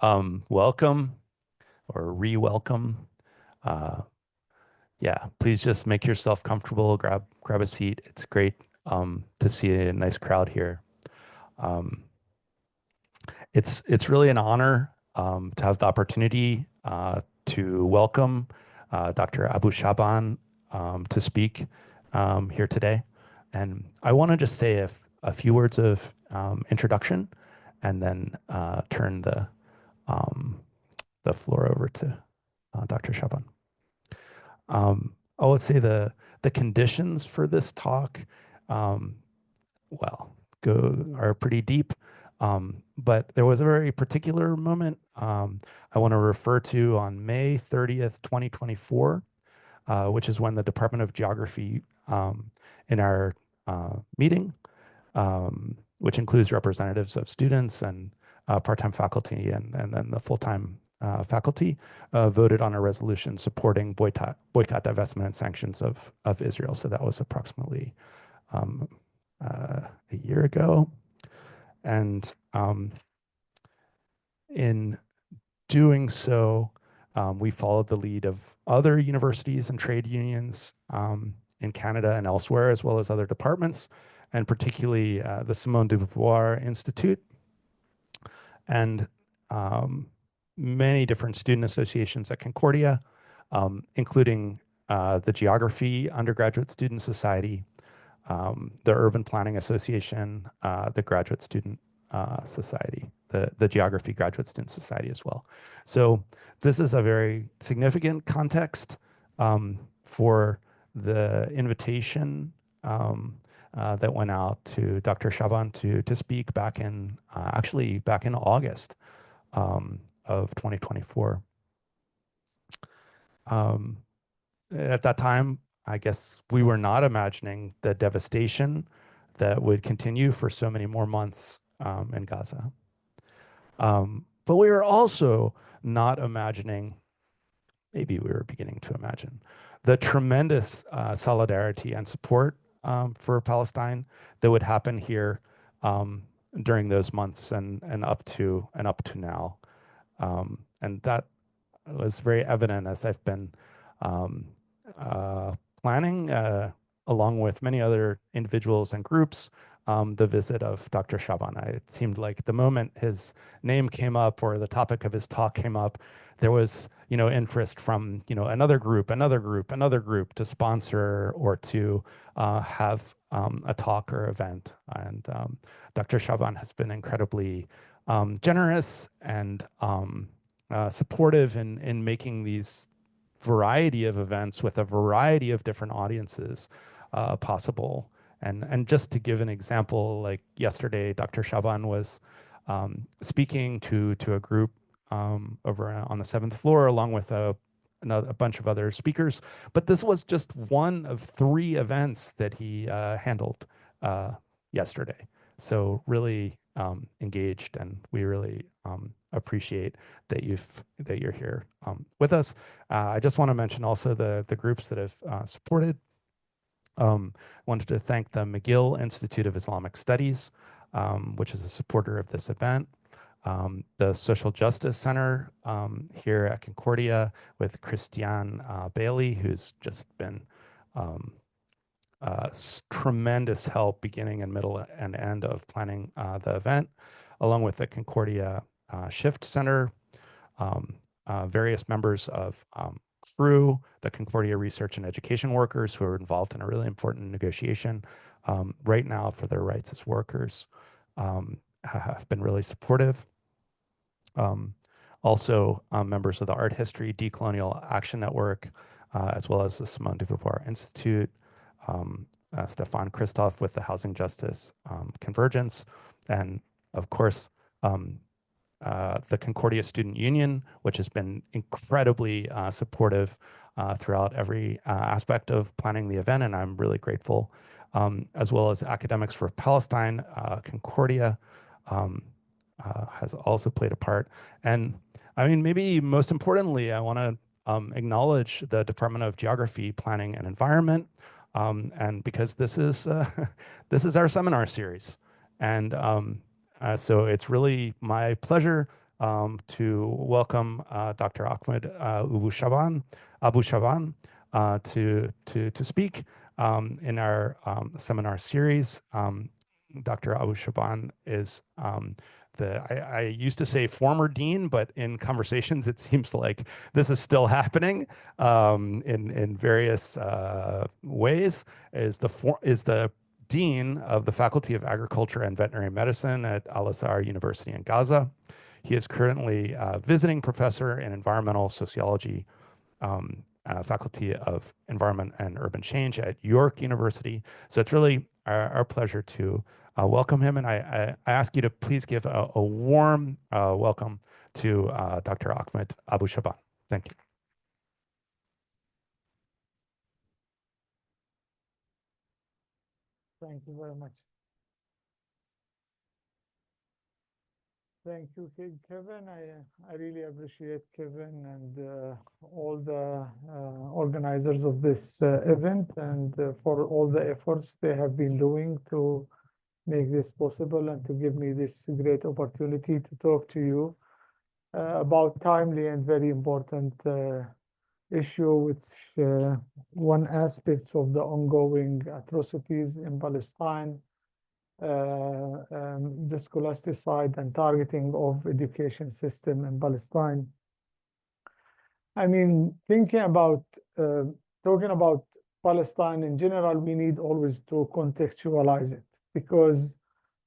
Welcome or re-welcome. Uh, yeah, please just make yourself comfortable. Grab a seat. It's great to see a nice crowd here. Um, it's really an honor to have the opportunity to welcome Dr. Abu Shaban to speak here today. And I want to just say a few words of introduction, and then turn um, the floor over to Dr. Shaban. I would say the conditions for this talk, um, well, are pretty deep. But there was a very particular moment I want to refer to on May 30th, 2024, which is when the Department of Geography, in our meeting, which includes representatives of students and part-time faculty and then the full-time faculty, voted on a resolution supporting boycott, divestment, and sanctions of Israel. So that was approximately um, a year ago. And in doing so, we followed the lead of other universities and trade unions in Canada and elsewhere, as well as other departments, and particularly the Simone de Beauvoir Institute, and many different student associations at Concordia, including the Geography Undergraduate Student Society, the Urban Planning Association, the Graduate Student Society, the Geography Graduate Student Society as well. So this is a very significant context for the invitation that went out to Dr. Shaban to speak back in actually back in August of 2024. At that time, I guess we were not imagining the devastation that would continue for so many more months in Gaza. But we were also not imagining, maybe we were beginning to imagine, the tremendous solidarity and support for Palestine that would happen here during those months and up to now. And that was very evident as I've been um, planning, along with many other individuals and groups, the visit of Dr. Shaban. It seemed like the moment his name came up or the topic of his talk came up, there was, interest from, another group, another group to sponsor or to have a talk or event. And Dr. Shaban has been incredibly generous and supportive in making these variety of events with a variety of different audiences possible. And just to give an example, like yesterday, Dr. Shaban was speaking to a group over on the 7th floor, along with a bunch of other speakers. But this was just one of 3 events that he handled yesterday. So really engaged, and we really appreciate that you're here with us. I just want to mention also the groups that have supported. Wanted to thank the McGill Institute of Islamic Studies, which is a supporter of this event. The Social Justice Center here at Concordia with Christiane Bailey, who's just been tremendous help beginning and middle and end of planning the event, along with the Concordia Shift Center, various members of CREW, the Concordia Research and Education workers who are involved in a really important negotiation right now for their rights as workers, have been really supportive. Also, members of the Art History Decolonial Action Network, as well as the Simone de Beauvoir Institute, Stefan Christoph with the Housing Justice Convergence, and of course, the Concordia Student Union, which has been incredibly supportive throughout every aspect of planning the event, and I'm really grateful, as well as Academics for Palestine. Concordia has also played a part. And I mean, maybe most importantly, I want to acknowledge the Department of Geography, Planning, and Environment, and because this is this is our seminar series, and so it's really my pleasure to welcome Dr. Ahmed Abu Shaban to speak in our seminar series. Dr. Abu Shaban is I used to say former dean, but in conversations, it seems like this is still happening in various ways. Is the dean of the Faculty of Agriculture and Veterinary Medicine at Al-Azhar University in Gaza. He is currently a visiting professor in environmental sociology, Faculty of Environment and Urban Change at York University. So it's really our pleasure to welcome him. And I ask you to please give a warm welcome to Dr. Ahmed Abu Shaban. Thank you. Thank you very much. Thank you, Kevin. I really appreciate Kevin and all the organizers of this event and for all the efforts they have been doing to make this possible and to give me this great opportunity to talk to you about timely and very important issue, which one aspect of the ongoing atrocities in Palestine, the scholasticide and targeting of education system in Palestine. I mean, thinking about, talking about Palestine in general, we need always to contextualize it, because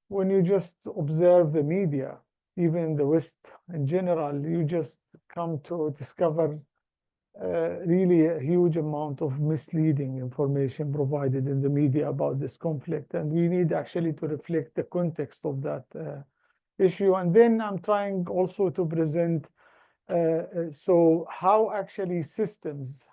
when you just observe the media, even the West in general, you just come to discover really a huge amount of misleading information provided in the media about this conflict. And we need actually to reflect the context of that issue. And then I'm trying also to present so how actually systems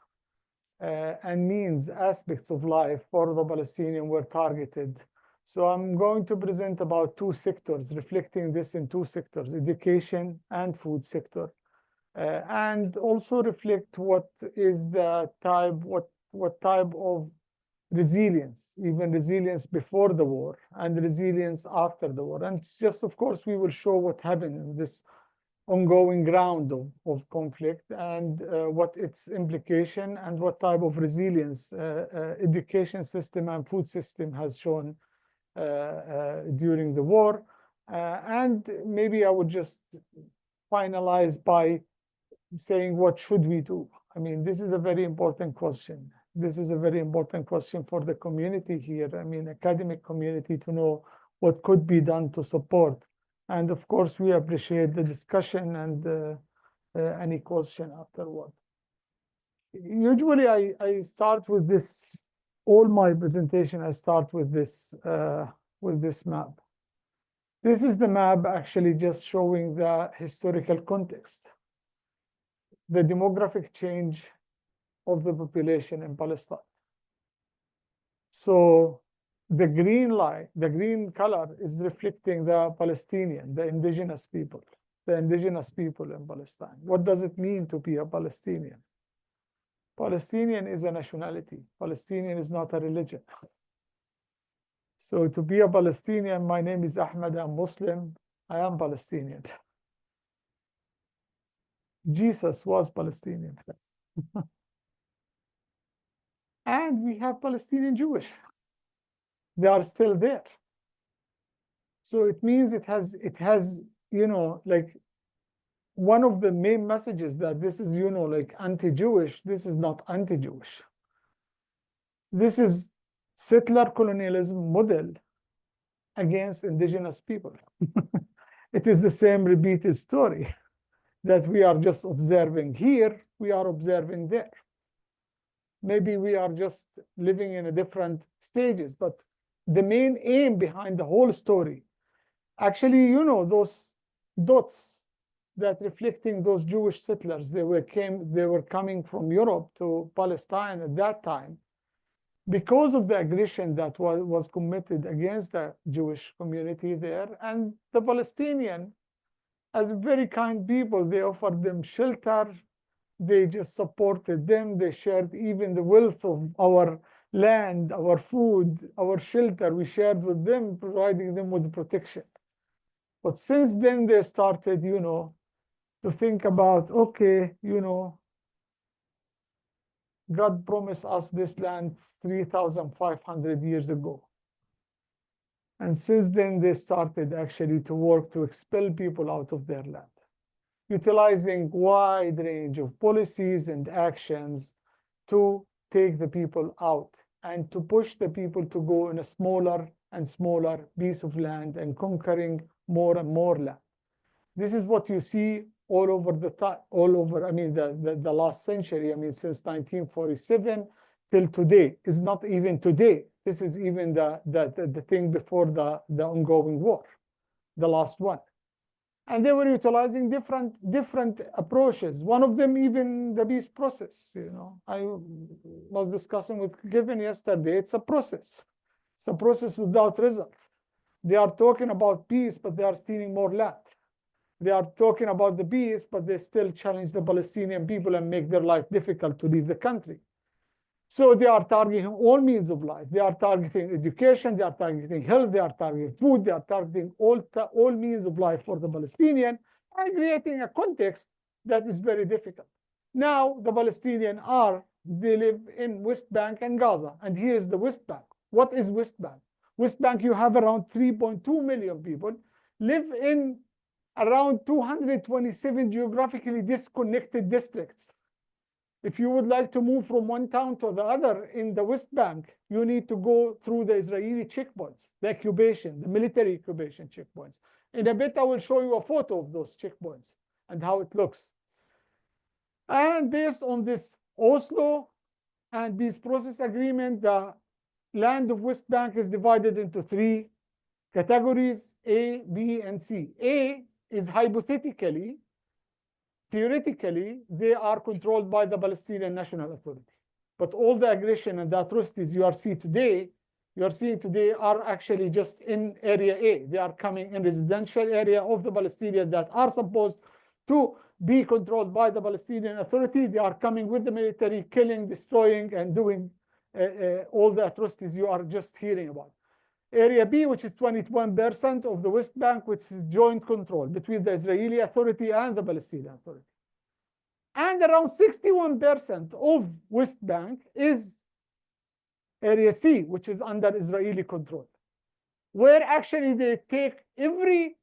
and means, aspects of life for the Palestinian were targeted. So I'm going to present about two sectors, reflecting this in two sectors, education and food sector. And also reflect what is the type, what type of resilience, even resilience before the war and resilience after the war. And just, of course, we will show what happened in this ongoing ground of conflict and what its implication and what type of resilience education system and food system has shown during the war. And maybe I would just finalize by saying, what should we do? I mean, this is a very important question. This is a very important question for the community here. I mean, academic community, to know what could be done to support. And of course, we appreciate the discussion and any question afterward. Usually, I start with this. All my presentation, I start with this map. This is the map actually just showing the historical context, the demographic change of the population in Palestine. So the green line, the green color is reflecting the Palestinian, the indigenous people in Palestine. What does it mean to be a Palestinian? Palestinian is a nationality. Palestinian is not a religion. So to be a Palestinian, my name is Ahmed, I'm Muslim, I am Palestinian. Jesus was Palestinian. And we have Palestinian Jewish. They are still there. So it means it has, you know, like one of the main messages that this is, you know, like anti-Jewish. This is not anti-Jewish. This is settler colonialism model against indigenous people. It is the same repeated story that we are just observing here, we are observing there. Maybe we are just living in a different stages, but the main aim behind the whole story, actually, you know, those dots that reflecting those Jewish settlers, they were coming from Europe to Palestine at that time because of the aggression that was committed against the Jewish community there. And the Palestinian, as very kind people, they offered them shelter. They just supported them. They shared even the wealth of our land, our food, our shelter. We shared with them, providing them with protection. But since then, they started, you know, to think about, okay, you know, God promised us this land 3,500 years ago. And since then, they started actually to work to expel people out of their land, utilizing wide range of policies and actions to take the people out and to push the people to go in a smaller and smaller piece of land and conquering more and more land. This is what you see all over the time, all over, I mean, the last century, I mean, since 1947 till today. Is not even today. This is even the thing before the ongoing war, the last one. And they were utilizing different approaches. One of them, even the peace process. You know, I was discussing with Given yesterday. It's a process. It's a process without result. They are talking about peace, but they are stealing more land. They are talking about the peace, but they still challenge the Palestinian people and make their life difficult to leave the country. So they are targeting all means of life. They are targeting education, they are targeting health, they are targeting food, they are targeting all means of life for the Palestinian, and creating a context that is very difficult. Now the Palestinians they live in West Bank and Gaza, and here is the West Bank. What is West Bank? West Bank, you have around 3.2 million people live in around 227 geographically disconnected districts. If you would like to move from one town to the other in the West Bank, you need to go through the Israeli checkpoints, the military occupation checkpoints. In a bit, I will show you a photo of those checkpoints and how it looks. And based on this Oslo and this process agreement, the land of West Bank is divided into 3 categories, A, B, and C. A is hypothetically, theoretically, they are controlled by the Palestinian National Authority. But all the aggression and the atrocities you are seeing today are actually just in Area A. They are coming in residential area of the Palestinians that are supposed to be controlled by the Palestinian Authority. They are coming with the military, killing, destroying, and doing all the atrocities you are just hearing about. Area B, which is 21% of the West Bank, which is joint control between the Israeli Authority and the Palestinian Authority. And around 61% of West Bank is Area C, which is under Israeli control, where actually they take every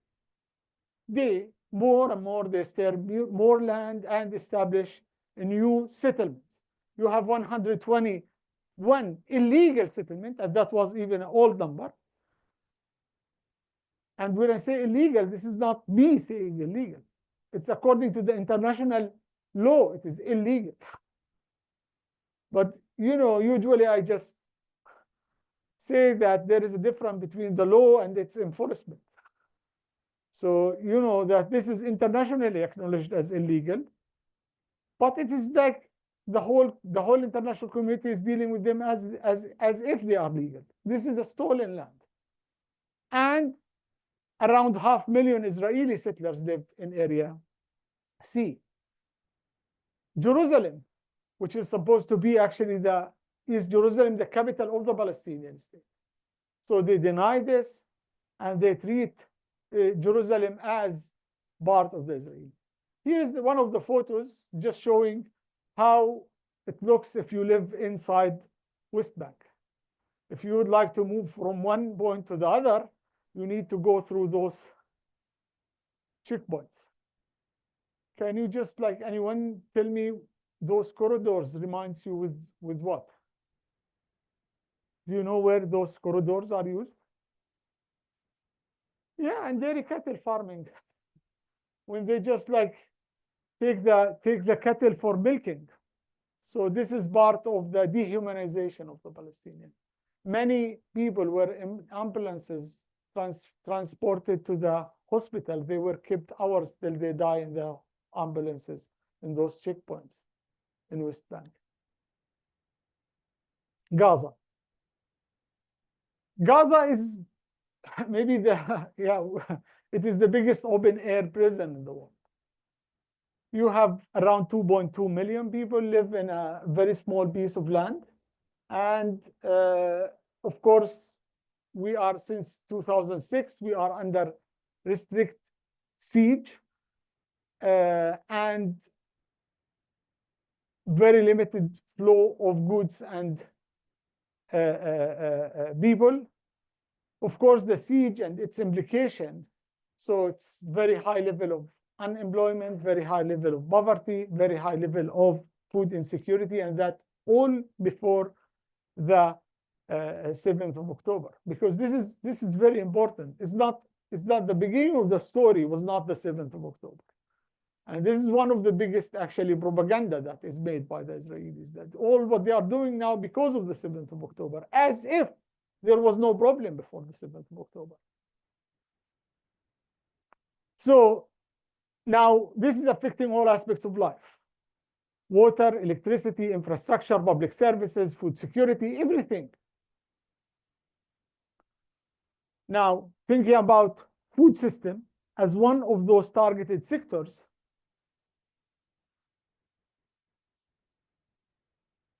day more and more, they steal more land and establish new settlements. You have 121 illegal settlements, and that was even an old number. And when I say illegal, this is not me saying illegal. It's according to the international law, it is illegal. But, you know, usually I just say that there is a difference between the law and its enforcement. So, you know, that this is internationally acknowledged as illegal, but it is like the whole international community is dealing with them as if they are legal. This is a stolen land. And around 500,000 Israeli settlers live in Area C. Jerusalem, which is supposed to be actually is Jerusalem the capital of the Palestinian state. So they deny this, and they treat Jerusalem as part of the Israeli. Here is one of the photos just showing how it looks if you live inside West Bank. If you would like to move from one point to the other, you need to go through those checkpoints. Can you just, like, anyone tell me those corridors reminds you with what? Do you know where those corridors are used? Yeah, and dairy cattle farming. When they just like take the cattle for milking. So this is part of the dehumanization of the Palestinian. Many people were in ambulances transported to the hospital. They were kept hours till they die in the ambulances in those checkpoints in West Bank. Gaza. Gaza is maybe it is the biggest open air prison in the world. You have around 2.2 million people live in a very small piece of land. And of course, we are, since 2006, we are under strict siege. and very limited flow of goods and people. Of course, the siege and its implication. So it's very high level of unemployment, very high level of poverty, very high level of food insecurity, and that all before the 7th of October. Because this is very important. It's not the beginning of the story was not the 7th of October. And this is one of the biggest actually propaganda that is made by the Israelis, that all what they are doing now because of the 7th of October, as if there was no problem before the 7th of October. So now this is affecting all aspects of life: water, electricity, infrastructure, public services, food security, everything. Now, thinking about food system as one of those targeted sectors,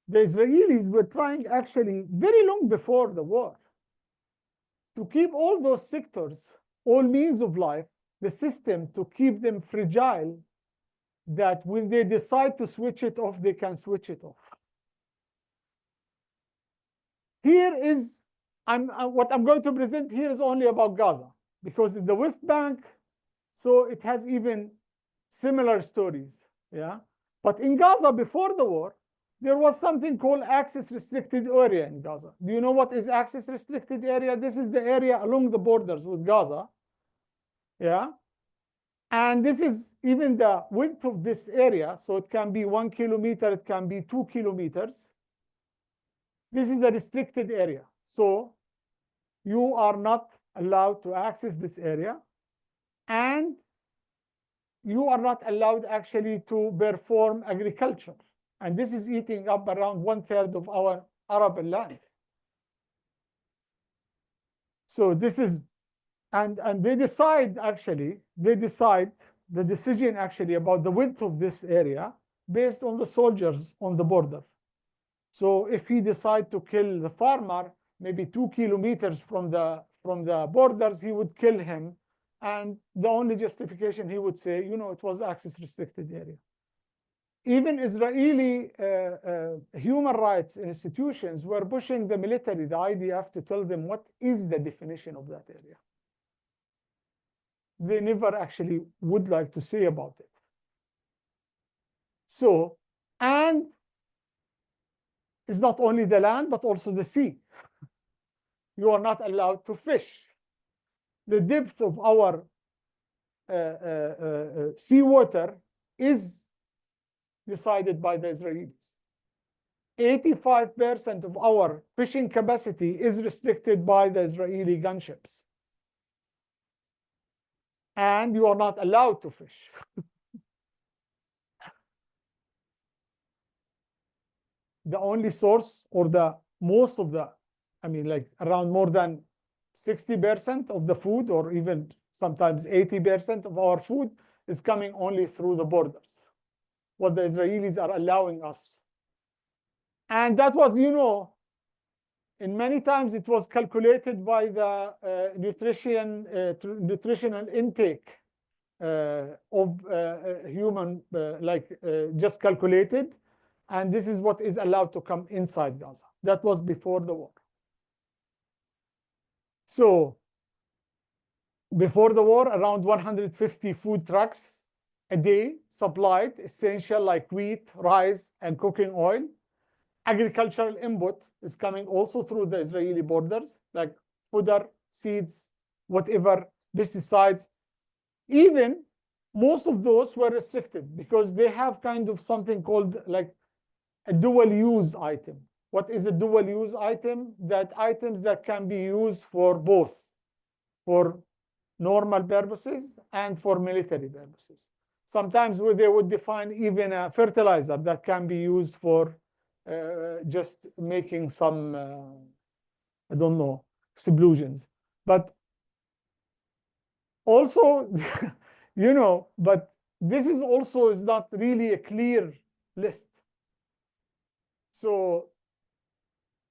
the Israelis were trying actually very long before the war to keep all those sectors, all means of life, the system, to keep them fragile, that when they decide to switch it off, they can switch it off. Here is, what I'm going to present here is only about Gaza, because in the West Bank, so it has even similar stories, yeah? But in Gaza, before the war, there was something called access restricted area in Gaza. Do you know what is access restricted area? This is the area along the borders with Gaza, yeah? And this is even the width of this area. So it can be 1 kilometer, it can be 2 kilometers. This is a restricted area. So you are not allowed to access this area, and you are not allowed actually to perform agriculture. And this is eating up around 1/3 of our arable land. So this is, and they decide the decision actually about the width of this area based on the soldiers on the border. So if he decide to kill the farmer, maybe 2 kilometers from the borders, he would kill him. And the only justification he would say, it was access restricted area. Even Israeli human rights institutions were pushing the military, the IDF, to tell them what is the definition of that area. They never actually would like to say about it. So, and it's not only the land, but also the sea. You are not allowed to fish. The depth of our seawater is decided by the Israelis. 85% of our fishing capacity is restricted by the Israeli gunships. And you are not allowed to fish. The only source, or the most of the, like around more than 60% of the food, or even sometimes 80% of our food, is coming only through the borders, what the Israelis are allowing us. And that was, in many times it was calculated by the nutritional intake of human, just calculated. And this is what is allowed to come inside Gaza. That was before the war. So before the war, around 150 food trucks a day supplied essential like wheat, rice, and cooking oil. Agricultural input is coming also through the Israeli borders, like fodder, seeds, whatever, pesticides. Even most of those were restricted because they have kind of something called like a dual use item. What is a dual use item? That items that can be used for both, for normal purposes and for military purposes. Sometimes they would define even a fertilizer that can be used for just making some, I don't know, explosions. But also, but this is also is not really a clear list. So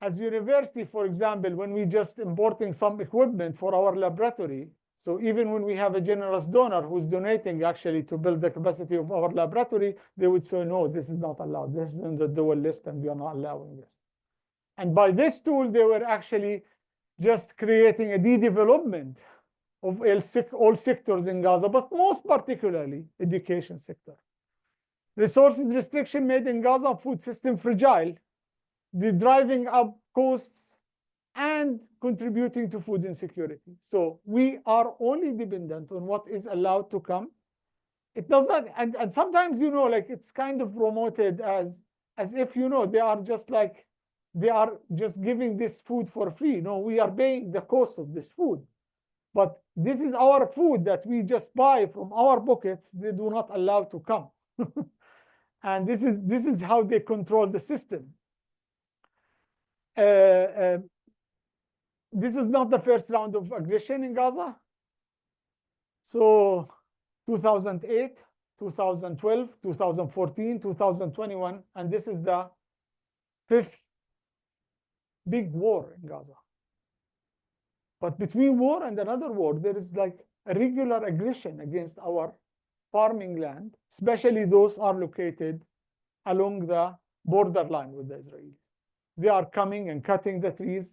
as university, for example, when we just importing some equipment for our laboratory, So even when we have a generous donor who's donating actually to build the capacity of our laboratory, they would say, no, this is not allowed. This is in the dual list and we are not allowing this. And by this tool, they were actually just creating a de-development of all sectors in Gaza, but most particularly education sector. Resources restriction made in Gaza food system fragile, the driving up costs and contributing to food insecurity. So we are only dependent on what is allowed to come. It does not, and sometimes, you know, like it's kind of promoted as if, you know, they are just giving this food for free. No, we are paying the cost of this food. But this is our food that we just buy from our pockets. They do not allow to come. And this is how they control the system. This is not the first round of aggression in Gaza. So 2008, 2012, 2014, 2021, and this is the 5th big war in Gaza. But between war and another war, there is like a regular aggression against our farming land, especially those are located along the borderline with the Israelis. They are coming and cutting the trees.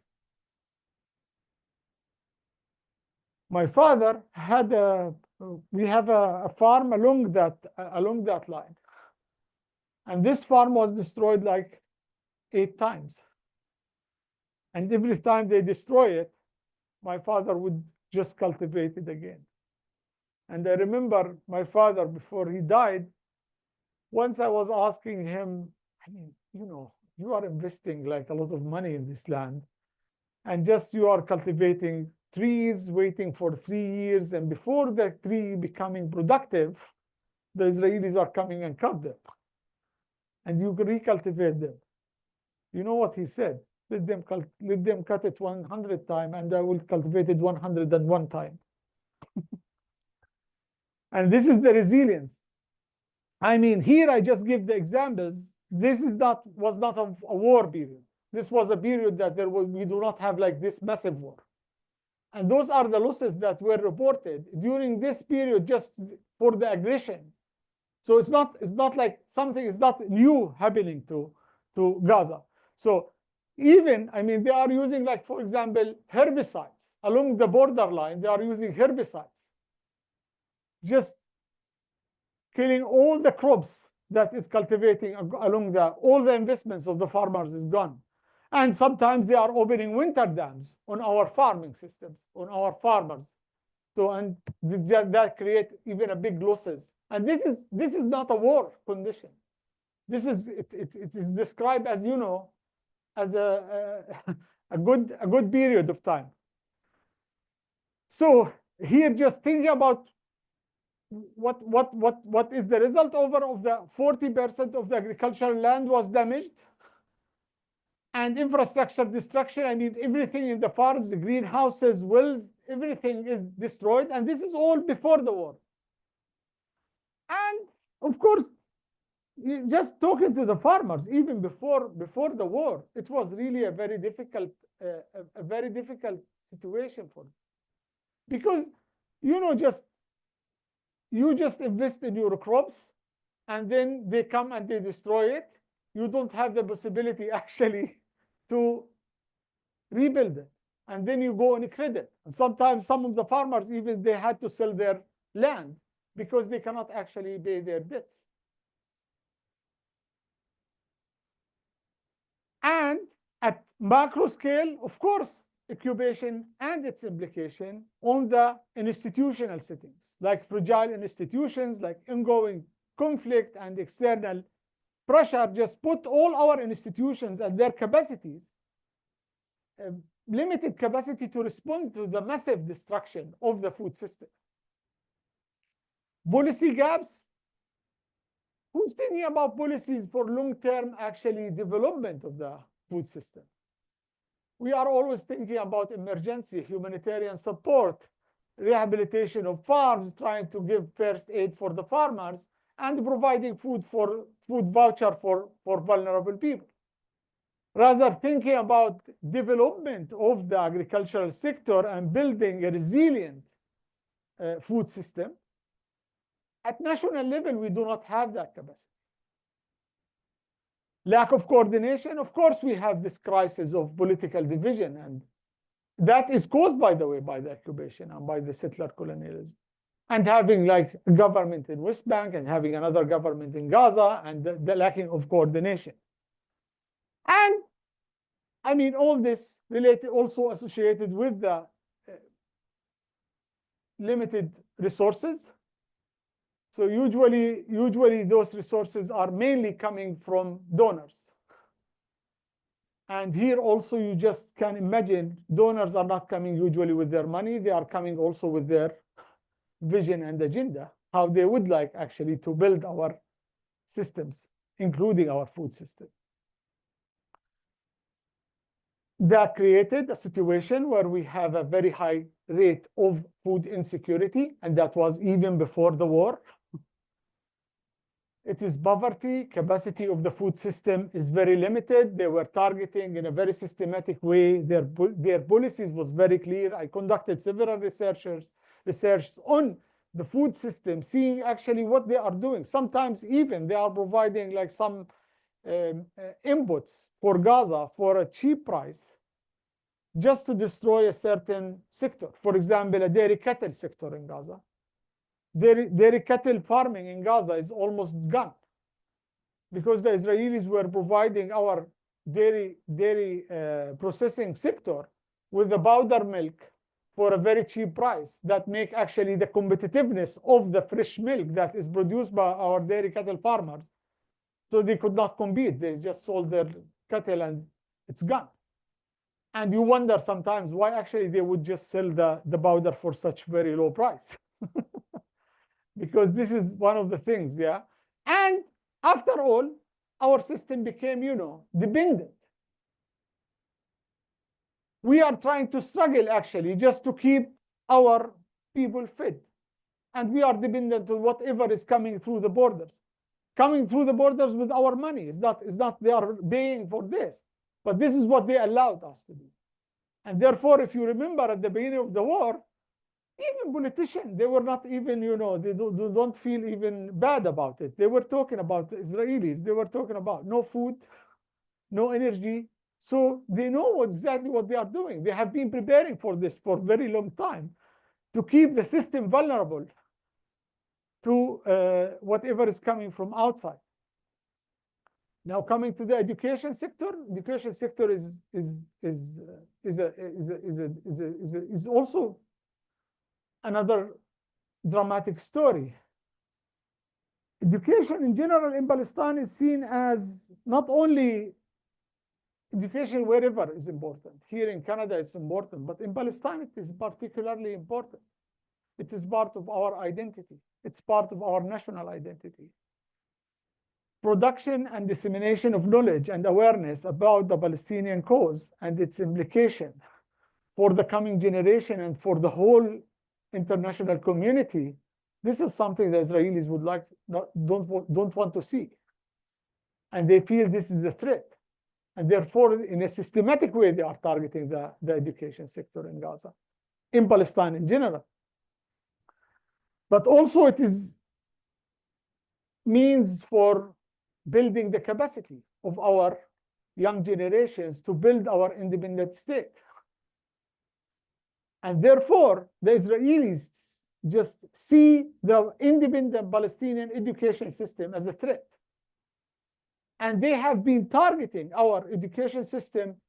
My father had we have a farm along that line. And this farm was destroyed like 8 times. And every time they destroy it, my father would just cultivate it again. And I remember my father, before he died, once I was asking him, I mean, you know, you are investing like a lot of money in this land, and just you are cultivating trees, waiting for 3 years, and before the tree becoming productive, the Israelis are coming and cut them. And you recultivate them. You know what he said? Let them cut it 100 times, and I will cultivate it 101 times. And this is the resilience. I mean, here I just give the examples. This was not a war period. This was a period that we do not have like this massive war. And those are the losses that were reported during this period just for the aggression. So it's not like something is not new happening to Gaza. So even, I mean, they are using, like, for example, herbicides along the borderline. They are using herbicides, just killing all the crops that is cultivating along all the investments of the farmers is gone. And sometimes they are opening winter dams on our farming systems, on our farmers. So, and that create even a big losses. And this is not a war condition. This is it is described as, you know, as a good period of time. So here, just thinking about what is the result over of the 40% of the agricultural land was damaged, and infrastructure destruction. I mean, everything in the farms, the greenhouses, wells, everything is destroyed, and this is all before the war. And of course, just talking to the farmers, even before the war, it was really a very difficult situation for them, because, you know, you just invest in your crops, and then they come and they destroy it. You don't have the possibility actually to rebuild it, and then you go on credit. And sometimes some of the farmers, even they had to sell their land because they cannot actually pay their debts. And at macro scale, of course, occupation and its implication on the institutional settings, like fragile institutions, like ongoing conflict and external pressure, just put all our institutions and their capacities, limited capacity to respond to the massive destruction of the food system. Policy gaps. Who's thinking about policies for long-term actually development of the food system? We are always thinking about emergency, humanitarian support, rehabilitation of farms, trying to give first aid for the farmers, and providing food voucher for vulnerable people. Rather thinking about development of the agricultural sector and building a resilient food system. At national level, we do not have that capacity. Lack of coordination, of course, we have this crisis of political division, and that is caused, by the way, by the occupation and by the settler colonialism. And having like a government in West Bank and having another government in Gaza, and the lacking of coordination. And I mean, all this related, also associated with the limited resources. So usually those resources are mainly coming from donors. And here also you just can imagine donors are not coming usually with their money. They are coming also with their vision and agenda, how they would like actually to build our systems, including our food system. That created a situation where we have a very high rate of food insecurity, and that was even before the war. It is poverty. Capacity of the food system is very limited. They were targeting in a very systematic way. Their policies was very clear. I conducted several research on the food system, seeing actually what they are doing. Sometimes even they are providing like some inputs for Gaza for a cheap price, just to destroy a certain sector. For example, a dairy cattle sector in Gaza. Dairy cattle farming in Gaza is almost gone because the Israelis were providing our dairy processing sector with the powder milk for a very cheap price that make actually the competitiveness of the fresh milk that is produced by our dairy cattle farmers. So they could not compete. They just sold their cattle and it's gone. And you wonder sometimes why actually they would just sell the powder for such very low price. Because this is one of the things, yeah. And after all, our system became, dependent. We are trying to struggle actually just to keep our people fed. And we are dependent on whatever is coming through the borders. Coming through the borders with our money. It's not they are paying for this. But this is what they allowed us to do. And therefore, if you remember at the beginning of the war, even politicians, they were not even, they don't feel even bad about it. They were talking about the Israelis. They were talking about no food, no energy. So they know exactly what they are doing. They have been preparing for this for a very long time to keep the system vulnerable to whatever is coming from outside. Now coming to the education sector is also another dramatic story. Education in general in Palestine is seen as not only education wherever is important. Here in Canada it's important, but in Palestine it is particularly important. It is part of our identity. It's part of our national identity. Production and dissemination of knowledge and awareness about the Palestinian cause and its implication for the coming generation and for the whole international community, this is something the Israelis would don't want to see. And they feel this is a threat. And therefore, in a systematic way, they are targeting the education sector in Gaza, in Palestine in general. But also it is means for building the capacity of our young generations to build our independent state. And therefore, the Israelis just see the independent Palestinian education system as a threat. And they have been targeting our education system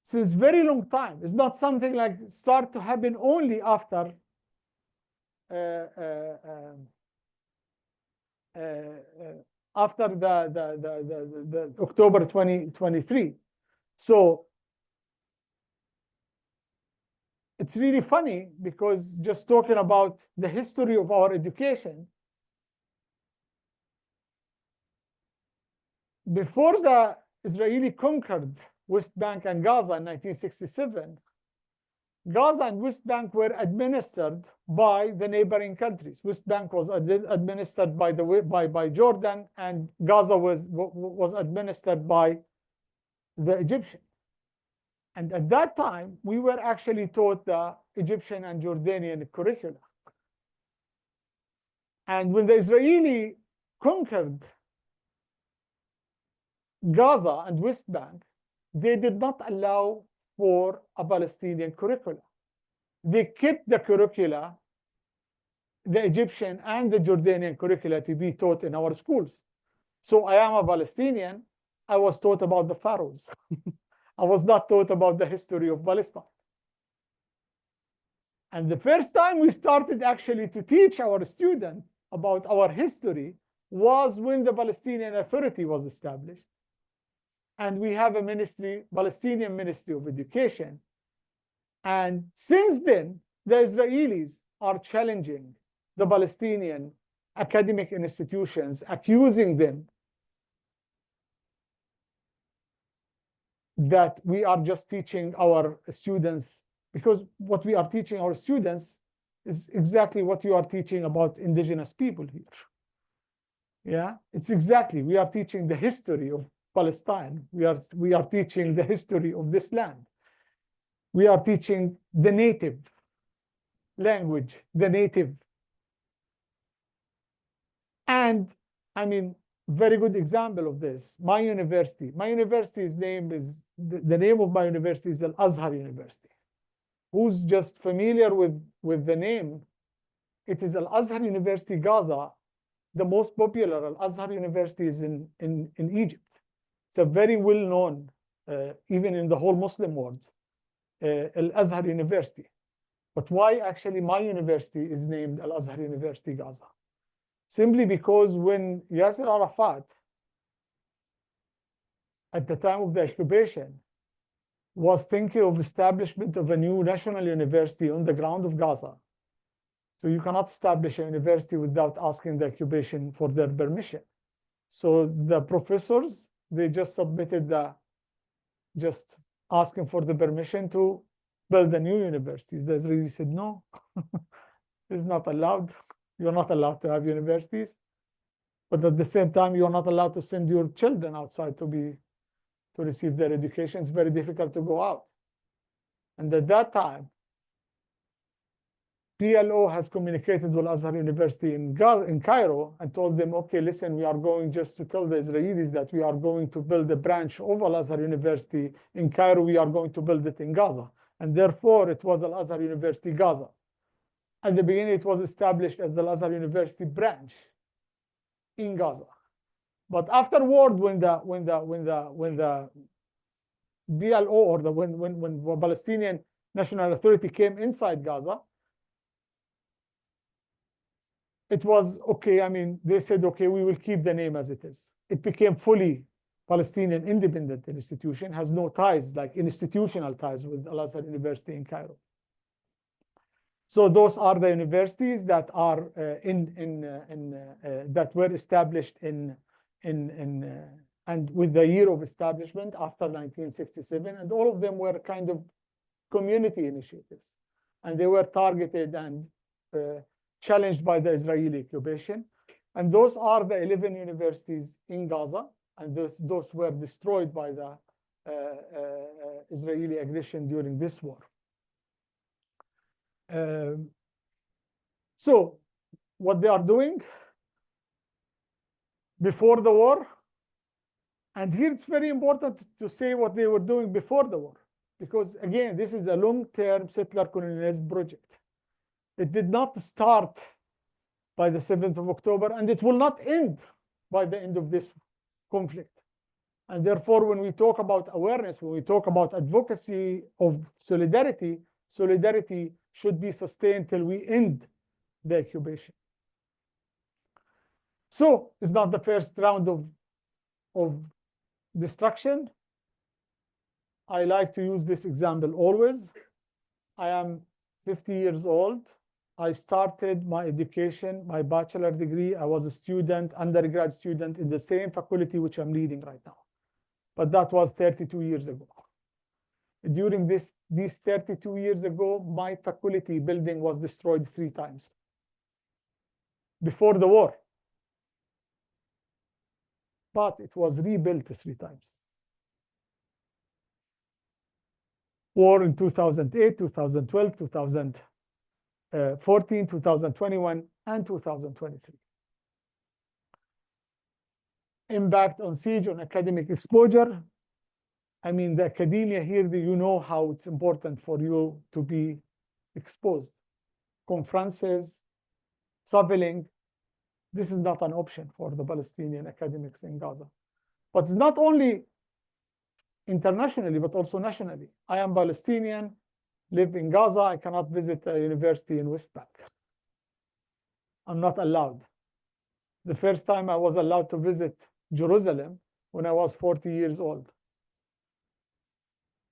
since very long time. It's not something like start to happen only after after the October 2023. So it's really funny because just talking about the history of our education, before the Israeli conquered West Bank and Gaza in 1967, Gaza and West Bank were administered by the neighboring countries. West Bank was administered by Jordan, and Gaza was administered by the Egyptians. And at that time, we were actually taught the Egyptian and Jordanian curricula. And when the Israeli conquered Gaza and West Bank, they did not allow for a Palestinian curricula. They kept the curricula, the Egyptian and the Jordanian curricula, to be taught in our schools. So I am a Palestinian. I was taught about the pharaohs. I was not taught about the history of Palestine. And the first time we started actually to teach our students about our history was when the Palestinian Authority was established. And we have a ministry, Palestinian Ministry of Education. And since then, the Israelis are challenging the Palestinian academic institutions, accusing them that we are just teaching our students, because what we are teaching our students is exactly what you are teaching about indigenous people here. Yeah, it's exactly, we are teaching the history of Palestine. We are teaching the history of this land. We are teaching the native language, the native. And I mean, very good example of this. My university's name is, the name of my university is Al-Azhar University. Who's just familiar with the name? It is Al-Azhar University, Gaza. The most popular Al-Azhar University is in Egypt. It's a very well-known, even in the whole Muslim world, Al-Azhar University. But why actually my university is named Al-Azhar University, Gaza? Simply because when Yasser Arafat, at the time of the occupation, was thinking of establishment of a new national university on the ground of Gaza. So you cannot establish a university without asking the occupation for their permission. So the professors, they just submitted just asking for the permission to build a new university. The Israelis said, no, it's not allowed. You're not allowed to have universities. But at the same time, you're not allowed to send your children outside to receive their education. It's very difficult to go out. And at that time, PLO has communicated with Al-Azhar University in Cairo and told them, okay, listen, we are going just to tell the Israelis that we are going to build a branch of Al-Azhar University in Cairo. We are going to build it in Gaza. And therefore, it was Al-Azhar University, Gaza. At the beginning, it was established as the Al-Azhar University branch in Gaza. But afterward, when the PLO, or when the Palestinian National Authority came inside Gaza, it was okay. I mean, they said, okay, we will keep the name as it is. It became fully Palestinian independent institution, has no ties, like institutional ties, with Al-Azhar University in Cairo. So those are the universities that are that were established and with the year of establishment after 1967, and all of them were kind of community initiatives, and they were targeted and challenged by the Israeli occupation. And those are the 11 universities in Gaza, and those were destroyed by the Israeli aggression during this war. So what they are doing before the war, and here it's very important to say what they were doing before the war, because again, this is a long-term settler colonialism project. It did not start by the 7th of October, and it will not end by the end of this conflict. And therefore, when we talk about awareness, when we talk about advocacy of solidarity, solidarity should be sustained till we end the occupation. So it's not the first round of destruction. I like to use this example always. I am 50 years old. I started my education, my bachelor degree. I was a student, undergrad student in the same faculty which I'm leading right now. But that was 32 years ago. During these 32 years ago, my faculty building was destroyed 3 times before the war. But it was rebuilt 3 times. war in 2008, 2012, 2014, 2021, and 2023. Impact on siege on academic exposure. I mean, the academia here, you know how it's important for you to be exposed. Conferences, traveling, this is not an option for the Palestinian academics in Gaza. But it's not only internationally, but also nationally. I am Palestinian, live in Gaza. I cannot visit a university in West Bank. I'm not allowed. The first time I was allowed to visit Jerusalem when I was 40 years old.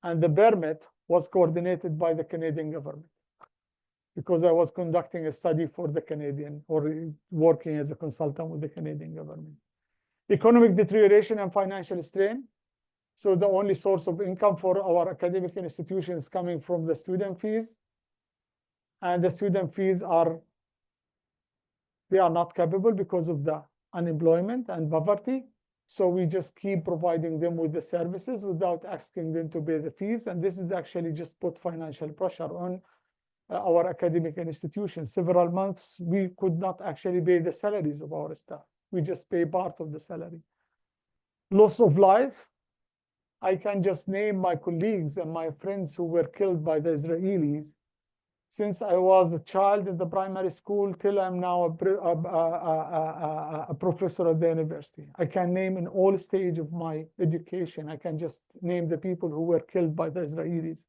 And the permit was coordinated by the Canadian government because I was conducting a study for the Canadian or working as a consultant with the Canadian government. Economic deterioration and financial strain. So the only source of income for our academic institutions is coming from the student fees. And the student fees they are not capable because of the unemployment and poverty. So we just keep providing them with the services without asking them to pay the fees. And this is actually just put financial pressure on our academic institutions. Several months, we could not actually pay the salaries of our staff. We just pay part of the salary. Loss of life. I can just name my colleagues and my friends who were killed by the Israelis since I was a child in the primary school till I'm now a professor at the university. I can name in all stages of my education. I can just name the people who were killed by the Israelis.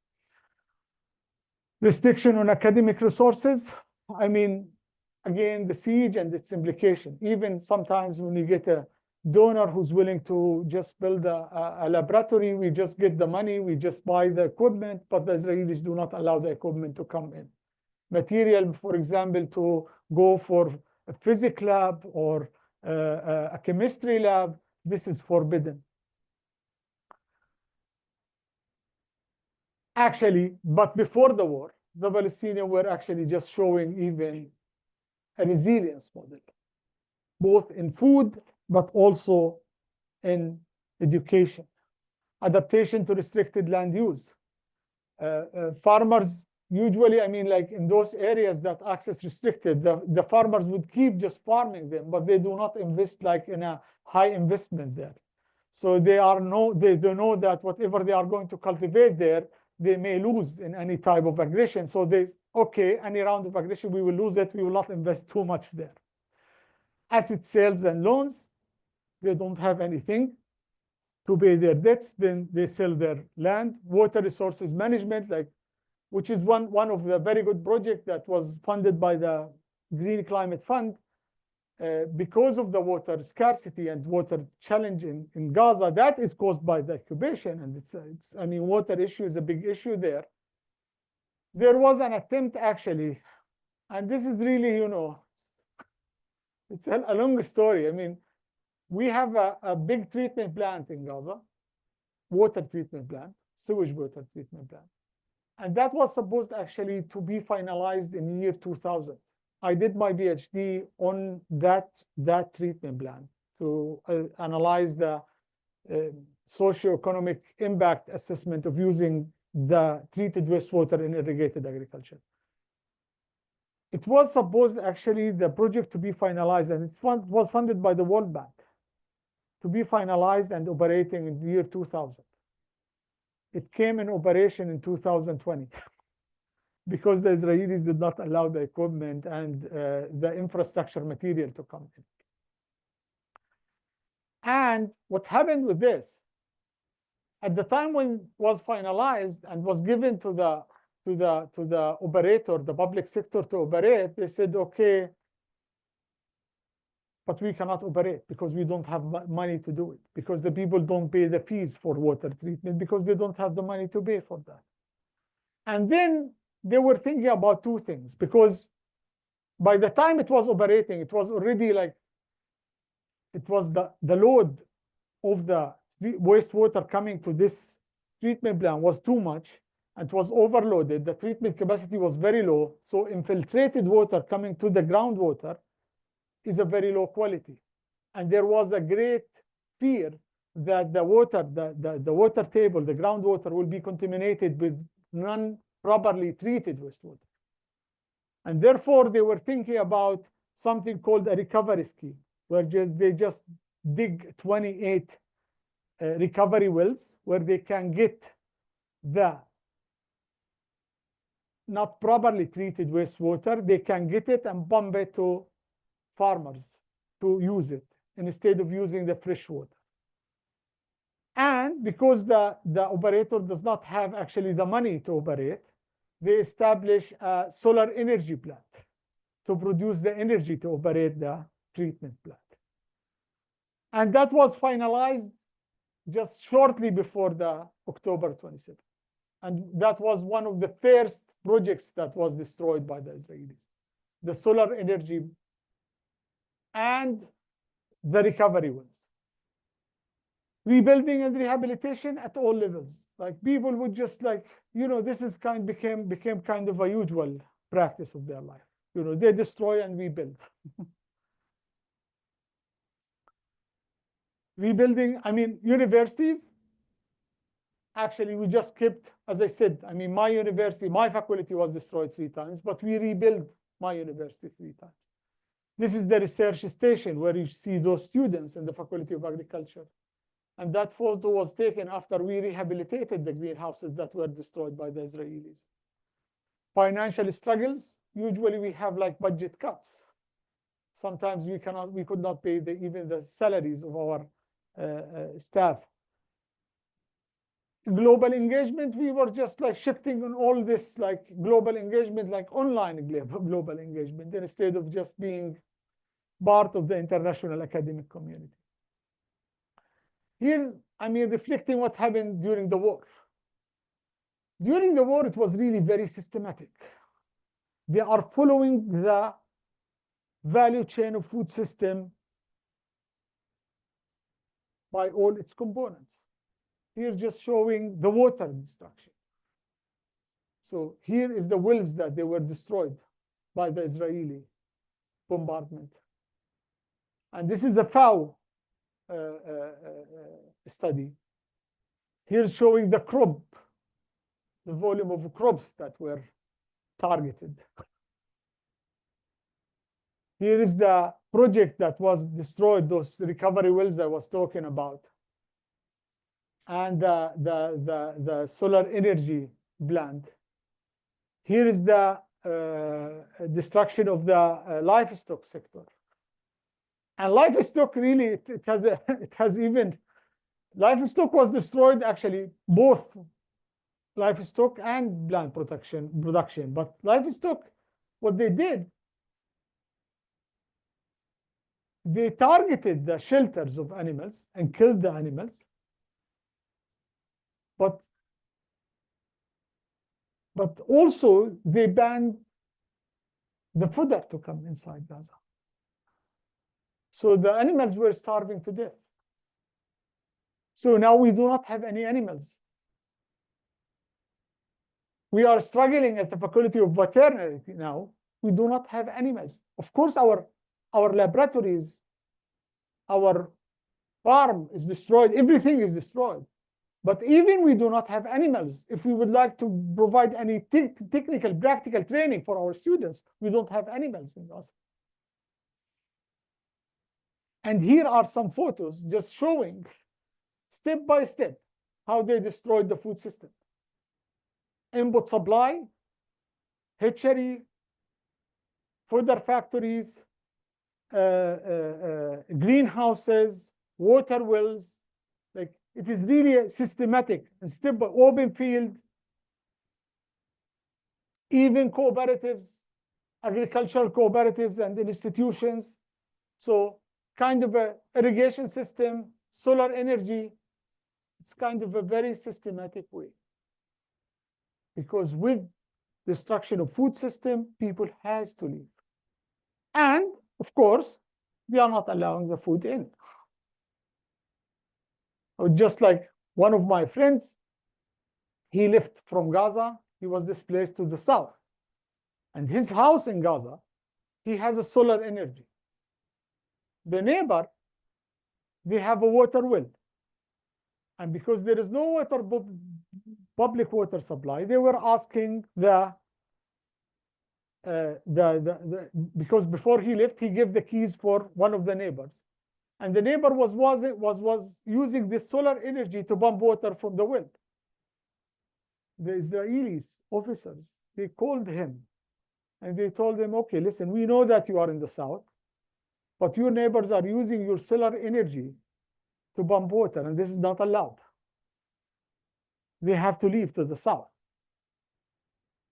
Restriction on academic resources. I mean, again, the siege and its implication. Even sometimes when you get a donor who's willing to just build a laboratory, we just get the money, we just buy the equipment, but the Israelis do not allow the equipment to come in. Material, for example, to go for a physics lab or a chemistry lab, this is forbidden. Actually, but before the war, the Palestinians were actually just showing even a resilience model, both in food, but also in education. Adaptation to restricted land use. Farmers, usually, I mean, like in those areas that access restricted, the farmers would keep just farming them, but they do not invest like in a high investment there. So they don't know that whatever they are going to cultivate there, they may lose in any type of aggression. So okay, any round of aggression, we will lose it. We will not invest too much there. Asset sales and loans, they don't have anything to pay their debts. Then they sell their land. Water resources management, which is one of the very good projects that was funded by the Green Climate Fund. Because of the water scarcity and water challenge in Gaza, that is caused by the occupation. And I mean, water issue is a big issue there. There was an attempt actually, and this is really, it's a long story. I mean, we have a big treatment plant in Gaza, water treatment plant, sewage water treatment plant. And that was supposed actually to be finalized in the year 2000. I did my PhD on that treatment plan to analyze the socio-economic impact assessment of using the treated wastewater in irrigated agriculture. It was supposed actually the project to be finalized, and it was funded by the World Bank, to be finalized and operating in the year 2000. It came in operation in 2020. Because the Israelis did not allow the equipment and the infrastructure material to come in. And what happened with this, at the time when it was finalized and was given to the operator, the public sector to operate, they said, okay, but we cannot operate because we don't have money to do it, because the people don't pay the fees for water treatment because they don't have the money to pay for that. And then they were thinking about two things, because by the time it was operating, it was already like, it was the load of the wastewater coming to this treatment plant was too much and it was overloaded. The treatment capacity was very low. So infiltrated water coming to the groundwater is a very low quality. And there was a great fear that the water, the water table, the groundwater will be contaminated with non-properly treated wastewater. And therefore, they were thinking about something called a recovery scheme, where they just dig 28 recovery wells where they can get the not properly treated wastewater. They can get it and pump it to farmers to use it instead of using the fresh water. And because the operator does not have actually the money to operate, they establish a solar energy plant to produce the energy to operate the treatment plant. And that was finalized just shortly before the October 27th. And that was one of the first projects that was destroyed by the Israelis. The solar energy and the recovery wells. Rebuilding and rehabilitation at all levels. Like people would just like, this is became kind of a usual practice of their life. They destroy and rebuild. Rebuilding, universities, actually, we just kept, as I said, my university, my faculty was destroyed 3 times, but we rebuilt my university 3 times. This is the research station where you see those students in the Faculty of Agriculture. And that photo was taken after we rehabilitated the greenhouses that were destroyed by the Israelis. Financial struggles, usually we have like budget cuts. Sometimes we could not pay even the salaries of our staff. Global engagement, we were just like shifting on all this like global engagement, like online global engagement, instead of just being part of the international academic community. Here, reflecting what happened during the war. During the war, it was really very systematic. They are following the value chain of food system by all its components. Here, just showing the water destruction. So here is the wells that they were destroyed by the Israeli bombardment. And this is a FAO study. Here showing the crop, the volume of crops that were targeted. Here is the project that was destroyed, those recovery wells I was talking about. And the solar energy plant. Here is the destruction of the livestock sector. And livestock really, it has even, livestock was destroyed actually, both livestock and plant production. But livestock, what they did, they targeted the shelters of animals and killed the animals. But also they banned the fodder to come inside Gaza. So the animals were starving to death. So now we do not have any animals. We are struggling at the Faculty of Veterinary now. We do not have animals. Of course, our laboratories, our farm is destroyed. Everything is destroyed. But even we do not have animals. If we would like to provide any technical, practical training for our students, we don't have animals in Gaza. And here are some photos just showing step by step how they destroyed the food system. Input supply, hatchery, fodder factories, greenhouses, water wells. Like it is really systematic and step by open field, even cooperatives, agricultural cooperatives and institutions. So kind of a irrigation system, solar energy. It's kind of a very systematic way. Because with destruction of food system, people has to leave. And of course, they are not allowing the food in. Or just like one of my friends, he left from Gaza, he was displaced to the south. And his house in Gaza, he has a solar energy. The neighbor, they have a water well. And because there is no water public water supply. They were asking because before he left, he gave the keys for one of the neighbors, and the neighbor was using this solar energy to pump water from the well. The Israelis officers, they called him and they told him, okay, listen, we know that you are in the south, but your neighbors are using your solar energy to pump water, and this is not allowed. They have to leave to the south.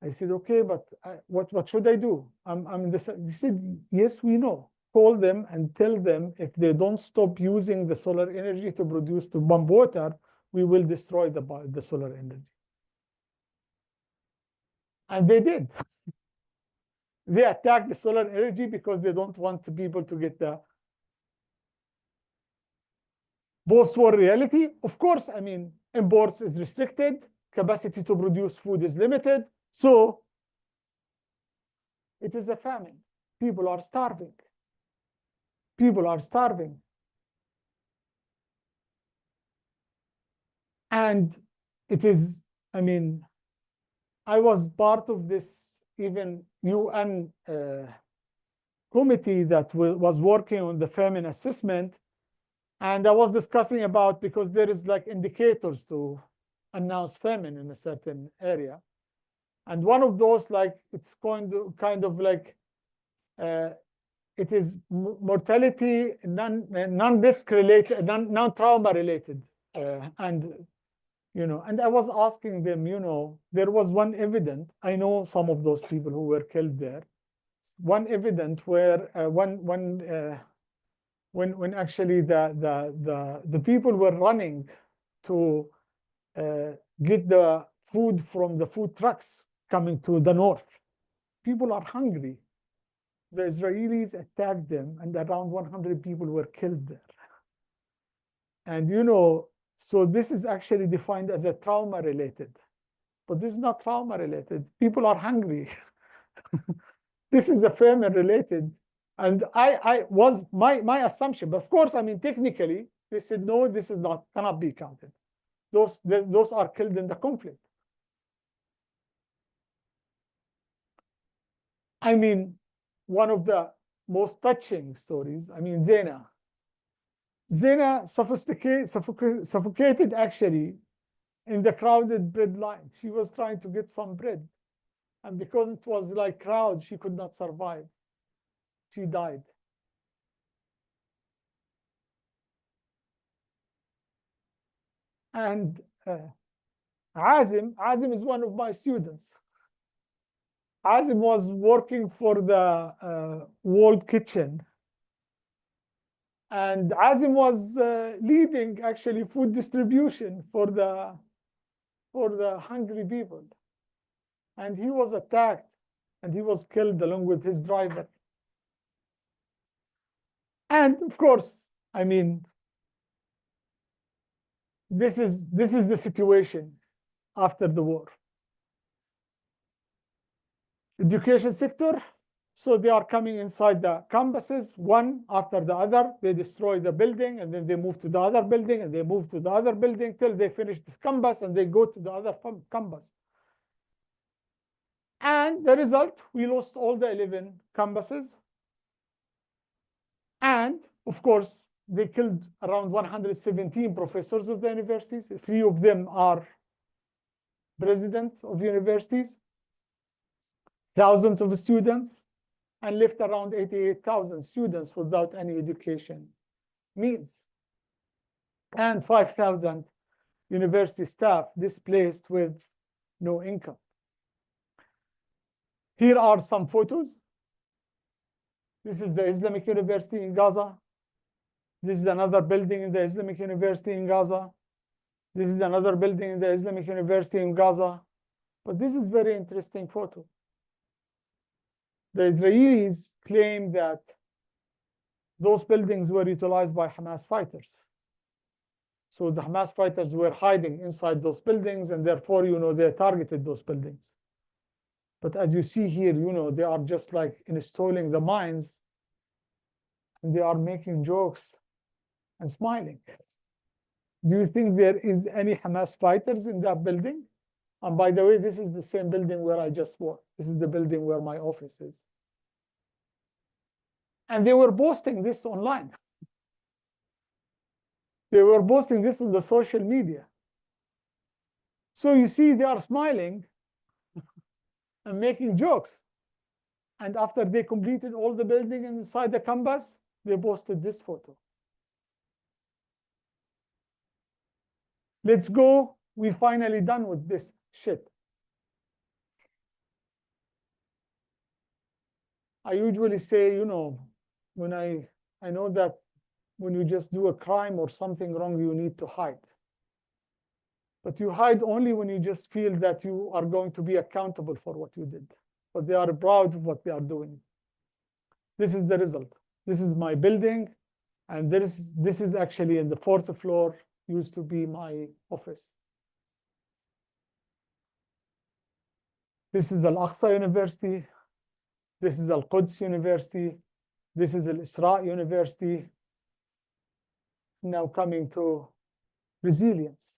I said, okay, but what should I do? I'm in the. He said, yes, we know. Call them and tell them if they don't stop using the solar energy to pump water, we will destroy the solar energy. And they did. They attacked the solar energy because they don't want the people to get the post-war reality. Of course, I mean, imports is restricted, capacity to produce food is limited, so it is a famine. People are starving. People are starving. And it is, I mean, I was part of this even UN committee that was working on the famine assessment. And I was discussing about, because there is like indicators to announce famine in a certain area. And one of those, like, it's going to kind of like, it is mortality, non-risk related, non-trauma related. And, you know, and I was asking them, you know, there was one evident, I know some of those people who were killed there. One evident where when actually the people were running to get the food from the food trucks coming to the north. People are hungry. The Israelis attacked them, and around 100 people were killed there. And you know, so this is actually defined as a trauma related, but this is not trauma related. People are hungry. This is a famine related. And I was my assumption, but of course, I mean, technically, they said, no, this is not, cannot be counted. Those are killed in the conflict. I mean, one of the most touching stories, I mean, Zena suffocated actually in the crowded bread line. She was trying to get some bread. And because it was like crowd, she could not survive. She died. And Azim is one of my students. Azim was working for the World Kitchen. And Azim was leading actually food distribution for the hungry people. And he was attacked and he was killed along with his driver. And of course, I mean, this is the situation after the war. Education sector, so they are coming inside the campuses, one after the other. They destroy the building, and then they move to the other building, and they move to the other building till they finish this campus, and they go to the other campus. And the result, we lost all the 11 campuses. And of course, they killed around 117 professors of the universities. 3 of them are presidents of universities, thousands of students, and left around 88,000 students without any education means. And 5,000 university staff displaced with no income. Here are some photos. This is the Islamic University in Gaza. This is another building in the Islamic University in Gaza. This is another building in the Islamic University in Gaza. But this is very interesting photo. The Israelis claim that those buildings were utilized by Hamas fighters. So the Hamas fighters were hiding inside those buildings, and therefore, you know, they targeted those buildings. But as you see here, you know, they are just like installing the mines, and they are making jokes and smiling. Do you think there is any Hamas fighters in that building? And by the way, this is the same building where I just work. This is the building where my office is. And they were posting this online. They were posting this on the social media. So you see, they are smiling and making jokes. And after they completed all the building inside the campus, they posted this photo. Let's go. We're finally done with this shit. I usually say, you know, when I know that when you just do a crime or something wrong, you need to hide. But you hide only when you just feel that you are going to be accountable for what you did. But they are proud of what they are doing. This is the result. This is my building. And this is actually in the 4th floor, used to be my office. This is Al-Aqsa University. This is Al-Quds University. This is Al-Isra University. Now coming to resilience.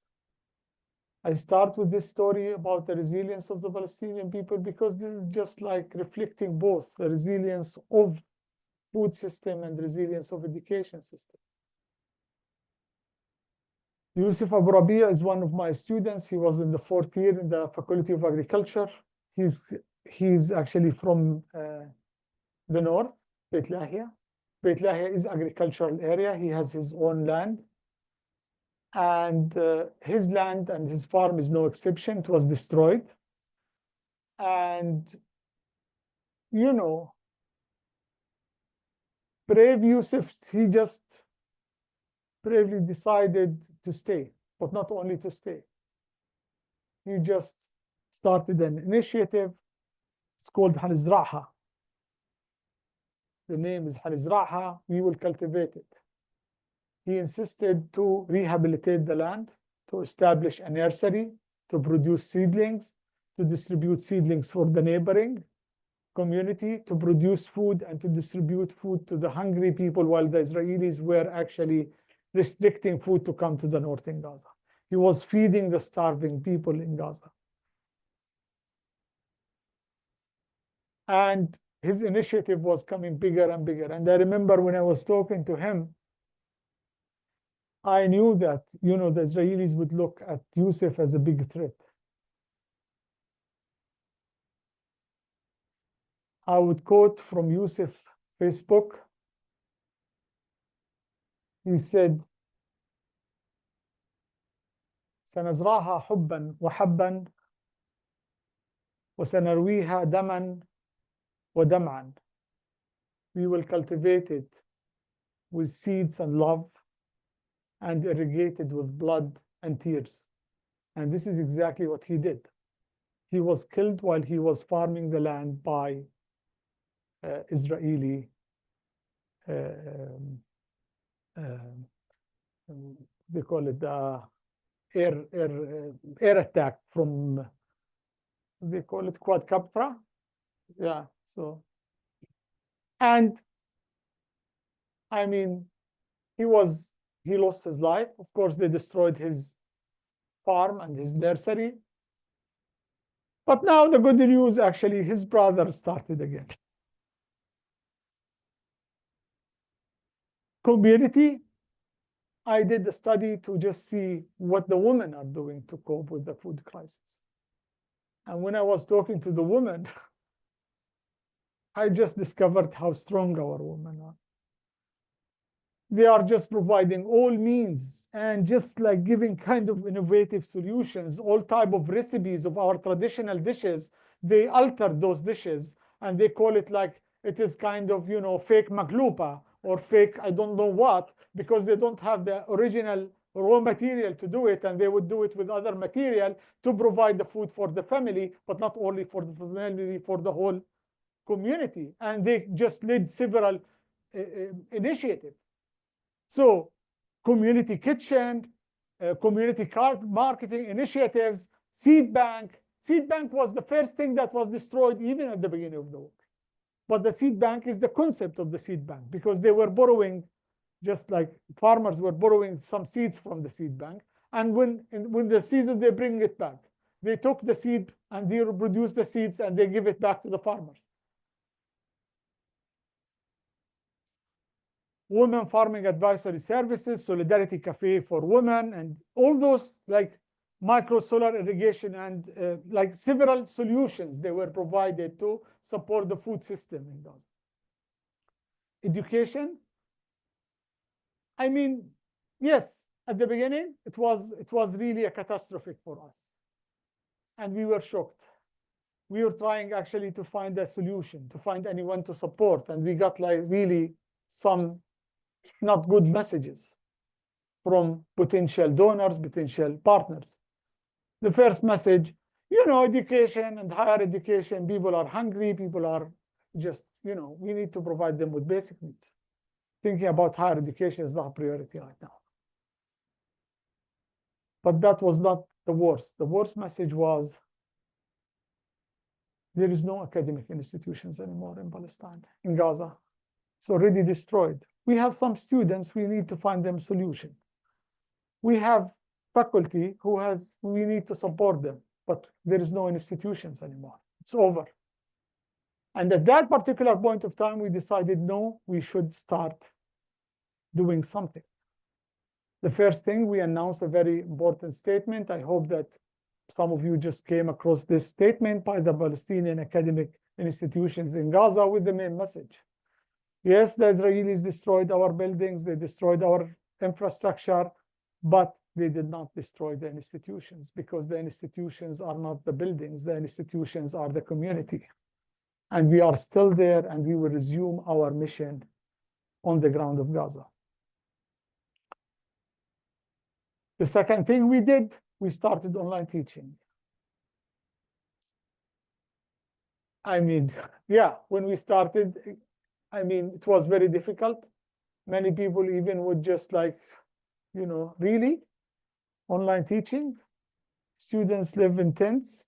I start with this story about the resilience of the Palestinian people because this is just like reflecting both the resilience of food system and resilience of education system. Yusuf Abu Rabia is one of my students. He was in the 4th year in the Faculty of Agriculture. He's actually from the north, Beit Lahia. Beit Lahia is agricultural area. He has his own land. And his land and his farm is no exception. It was destroyed. And, you know, brave Yusuf, he just bravely decided to stay, but not only to stay. He just started an initiative. It's called Halizraha. The name is Halizraha. We will cultivate it. He insisted to rehabilitate the land, to establish a nursery, to produce seedlings, to distribute seedlings for the neighboring community, to produce food and to distribute food to the hungry people while the Israelis were actually restricting food to come to the northern Gaza. He was feeding the starving people in Gaza. And his initiative was coming bigger and bigger. And I remember when I was talking to him, I knew that, you know, the Israelis would look at Yusuf as a big threat. I would quote from Yusuf Facebook. He said, سنزرعها حبا وحبا وسنرويها دما ودمعا. We will cultivate it with seeds and love and irrigated with blood and tears. And this is exactly what he did. He was killed while he was farming the land by Israeli they call it air attack from, they call it quadcopter. Yeah, so, and I mean, he lost his life. Of course, they destroyed his farm and his nursery. But now the good news, actually, his brother started again. Community, I did the study to just see what the women are doing to cope with the food crisis. And when I was talking to the women, I just discovered how strong our women are. They are just providing all means and just like giving kind of innovative solutions, all type of recipes of our traditional dishes. They alter those dishes and they call it like it is kind of, you know, fake maglupa or fake I don't know what, because they don't have the original raw material to do it, and they would do it with other material to provide the food for the family, but not only for the family, for the whole community. And they just led several initiatives. So community kitchen, community card marketing initiatives, seed bank. Seed bank was the first thing that was destroyed even at the beginning of the war. But the seed bank is the concept of the seed bank, because they were borrowing, just like farmers were borrowing some seeds from the seed bank. And when the season, they bring it back. They took the seed and they reproduce the seeds and they give it back to the farmers. Women farming advisory services, Solidarity Cafe for women, and all those like micro solar irrigation and like several solutions they were provided to support the food system in Gaza. Education, I mean, yes, at the beginning it was really a catastrophic for us, and we were shocked. We were trying actually to find a solution, to find anyone to support, and we got like really some not good messages from potential donors, potential partners. The first message, you know, education and higher education, people are hungry, people are just, you know, we need to provide them with basic needs. Thinking about higher education is not a priority right now. But that was not the worst. The worst message was there is no academic institutions anymore in Palestine, in Gaza. It's already destroyed. We have some students, we need to find them a solution. We have faculty we need to support them, but there is no institutions anymore. It's over. And at that particular point of time, we decided, no, we should start doing something. The first thing, we announced a very important statement. I hope that some of you just came across this statement by the Palestinian academic institutions in Gaza with the main message. Yes, the Israelis destroyed our buildings, they destroyed our infrastructure, but they did not destroy the institutions, because the institutions are not the buildings, the institutions are the community. And we are still there, and we will resume our mission on the ground of Gaza. The second thing we did, we started online teaching. I mean, yeah, when we started, I mean, it was very difficult. Many people even would just like, you know, really? Online teaching? Students live in tents,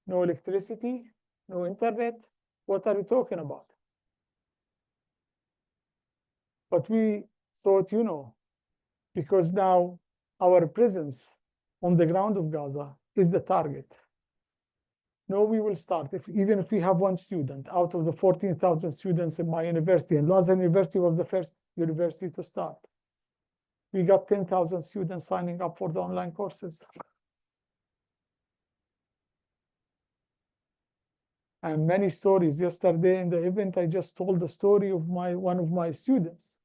no electricity, no internet. What are you talking about? But we thought, you know, because now our presence on the ground of Gaza is the target. No, we will start. Even if we have one student out of the 14,000 students in my university, and Al-Azhar University was the first university to start. We got 10,000 students signing up for the online courses. And many stories. Yesterday in the event, I just told the story of one of my students.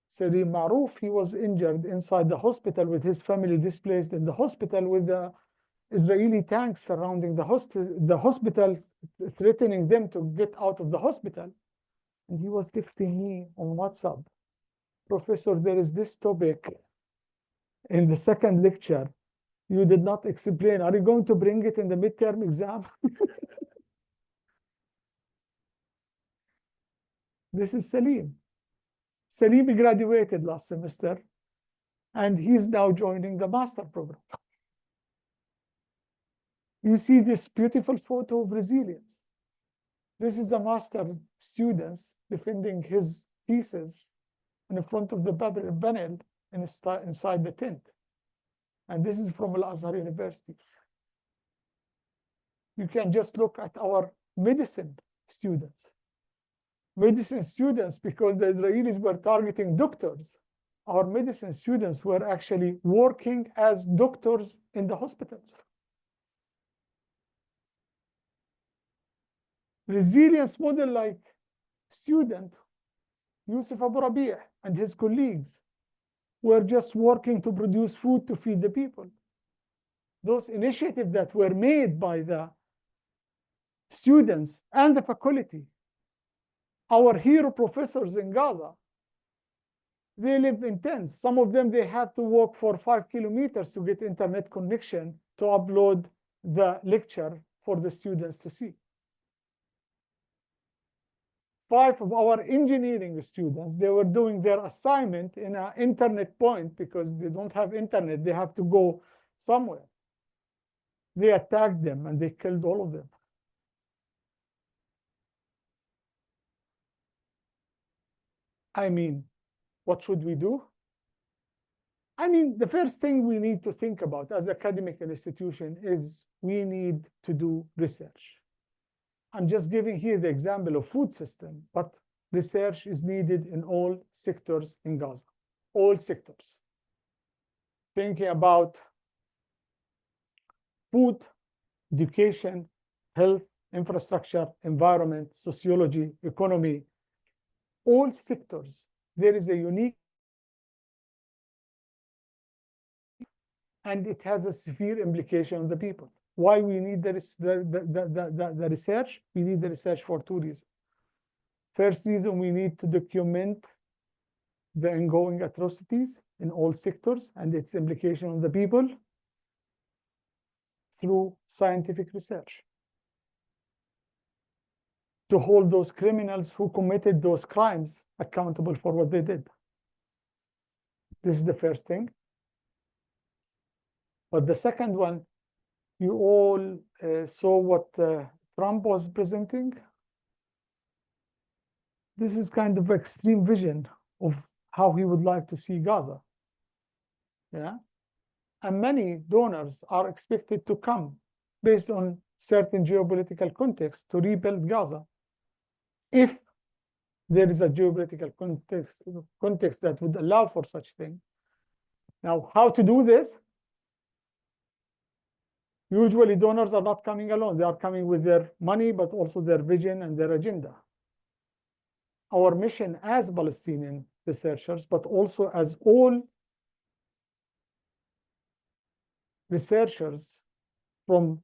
Salim Maroof, he was injured inside the hospital with his family displaced in the hospital with the Israeli tanks surrounding the hospital, threatening them to get out of the hospital. And he was texting me on WhatsApp, Professor, there is this topic in the second lecture you did not explain. Are you going to bring it in the midterm exam? This is Salim. Salim graduated last semester, and he's now joining the master program. You see this beautiful photo of resilience. This is a master student defending his thesis in front of the panel inside the tent. And this is from Al-Azhar University. You can just look at our medicine students. Medicine students, because the Israelis were targeting doctors, our medicine students were actually working as doctors in the hospitals. Resilience model like student, Yusuf Abu Rabi' and his colleagues were just working to produce food to feed the people. Those initiatives that were made by the students and the faculty, our hero professors in Gaza, they live in tents. Some of them, they have to walk for 5 kilometers to get internet connection to upload the lecture for the students to see. 5 of our engineering students, they were doing their assignment in an internet point because they don't have internet. They have to go somewhere. They attacked them and they killed all of them. I mean, what should we do? I mean, the first thing we need to think about as academic institution is we need to do research. I'm just giving here the example of food system, but research is needed in all sectors in Gaza, all sectors. Thinking about food, education, health, infrastructure, environment, sociology, economy, all sectors, there is a unique, and it has a severe implication on the people. Why we need the research? We need the research for two reasons. First reason, we need to document the ongoing atrocities in all sectors and its implication on the people through scientific research. To hold those criminals who committed those crimes accountable for what they did. This is the first thing. But the second one, you all saw what Trump was presenting. This is kind of extreme vision of how he would like to see Gaza. Yeah. And many donors are expected to come based on certain geopolitical context to rebuild Gaza. If there is a geopolitical context that would allow for such thing. Now, how to do this? Usually donors are not coming alone. They are coming with their money, but also their vision and their agenda. Our mission as Palestinian researchers, but also as all researchers in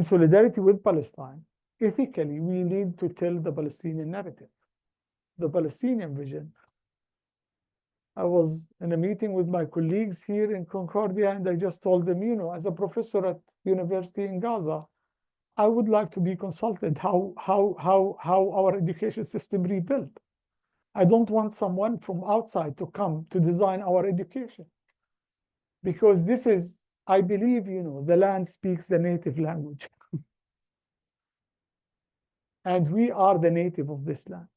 solidarity with Palestine, ethically, we need to tell the Palestinian narrative, the Palestinian vision. I was in a meeting with my colleagues here in Concordia, and I just told them, you know, as a professor at university in Gaza, I would like to be consulted how our education system rebuilt. I don't want someone from outside to come to design our education. Because this is, I believe, you know, the land speaks the native language. And we are the native of this land.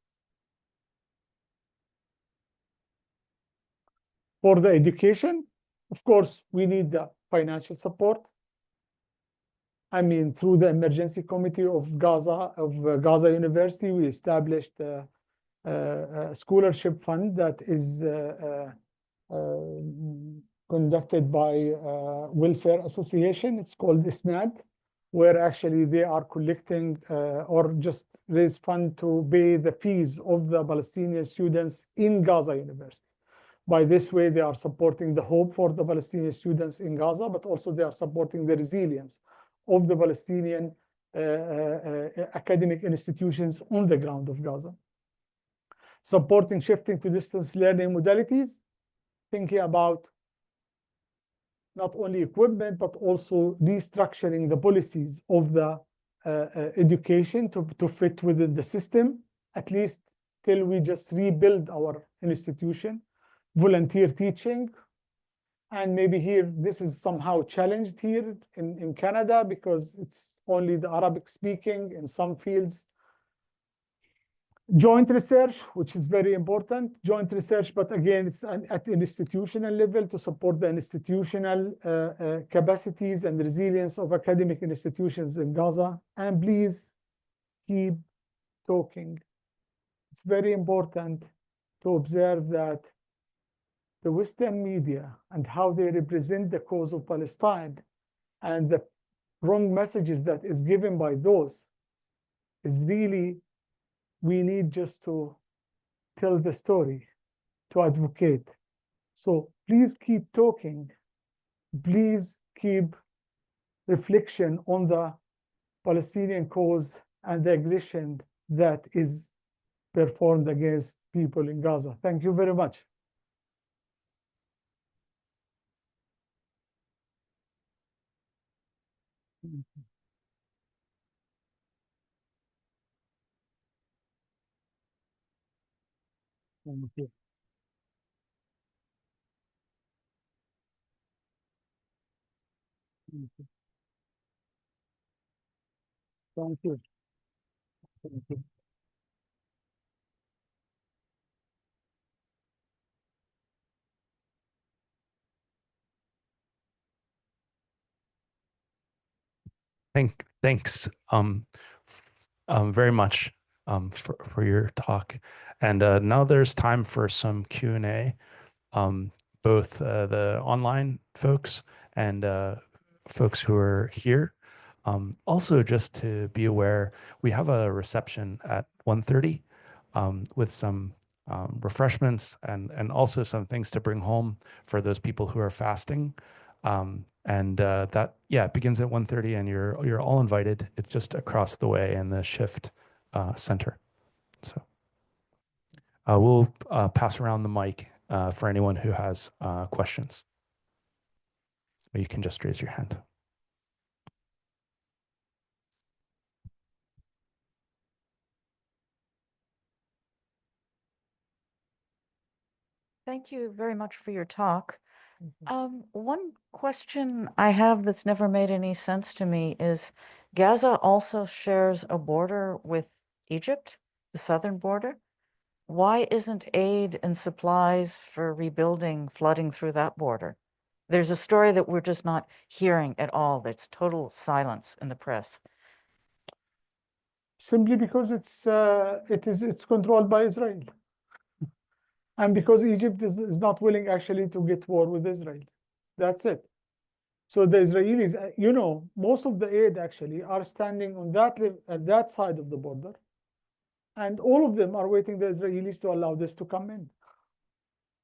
For the education, of course, we need the financial support. I mean, through the emergency committee of Gaza University, we established a scholarship fund that is conducted by Welfare Association. It's called ISNAD, where actually they are collecting or just raise fund to pay the fees of the Palestinian students in Gaza University. By this way, they are supporting the hope for the Palestinian students in Gaza, but also they are supporting the resilience of the Palestinian academic institutions on the ground of Gaza. Supporting shifting to distance learning modalities, thinking about not only equipment, but also restructuring the policies of the education to fit within the system, at least till we just rebuild our institution. Volunteer teaching, and maybe here this is somehow challenged here in Canada because it's only the Arabic speaking in some fields. Joint research, which is very important, joint research, but again, it's at the institutional level to support the institutional capacities and resilience of academic institutions in Gaza. And please keep talking. It's very important to observe that the Western media and how they represent the cause of Palestine and the wrong messages that is given by those is really, we need just to tell the story, to advocate. So please keep talking. Please keep reflection on the Palestinian cause and the aggression that is performed against people in Gaza. Thank you very much. Thank you. Thank you. Thank you. Thank you. Thanks very much for your talk. And now there's time for some Q&A. Both the online folks and folks who are here. Also, just to be aware, we have a reception at 1:30 with some refreshments and also some things to bring home for those people who are fasting. And that, yeah, it begins at 1:30 and you're all invited. It's just across the way in the Shift Center. So we'll pass around the mic for anyone who has questions. Or you can just raise your hand. Thank you very much for your talk. One question I have that's never made any sense to me is Gaza also shares a border with Egypt, the southern border. Why isn't aid and supplies for rebuilding flooding through that border? There's a story that we're just not hearing at all. That's total silence in the press. Simply because it's controlled by Israel. And because Egypt is not willing actually to get war with Israel. That's it. So the Israelis, most of the aid actually are standing on that side of the border. And all of them are waiting the Israelis to allow this to come in.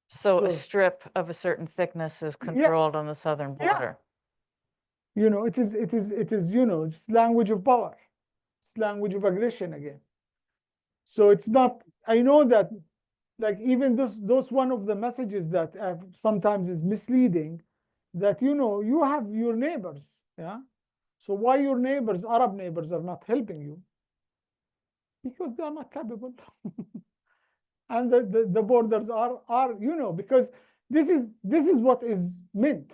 So a strip of a certain thickness is controlled on the southern border. It is, it's language of power. It's language of aggression again. So it's not, I know that like even those one of the messages that sometimes is misleading, that you have your neighbors, yeah. So why your neighbors, Arab neighbors, are not helping you? Because they are not capable, and the borders are because this is what is meant.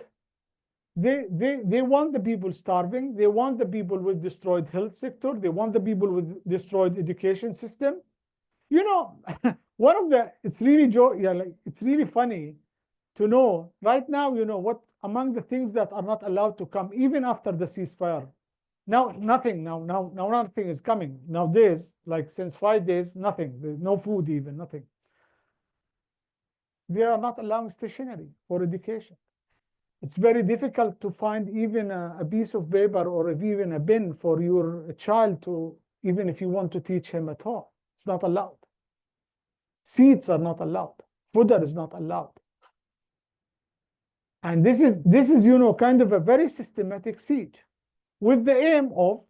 They want the people starving. They want the people with destroyed health sector. They want the people with destroyed education system. One of the, it's really it's really funny to know right now, what among the things that are not allowed to come even after the ceasefire. Now nothing is coming nowadays, like since 5 days, nothing. There's no food, even nothing. They are not allowing stationery for education. It's very difficult to find even a piece of paper or even a pen for your child to, even if you want to teach him at home. It's not allowed. Seats are not allowed. Fodder is not allowed. And this is kind of a very systematic siege with the aim of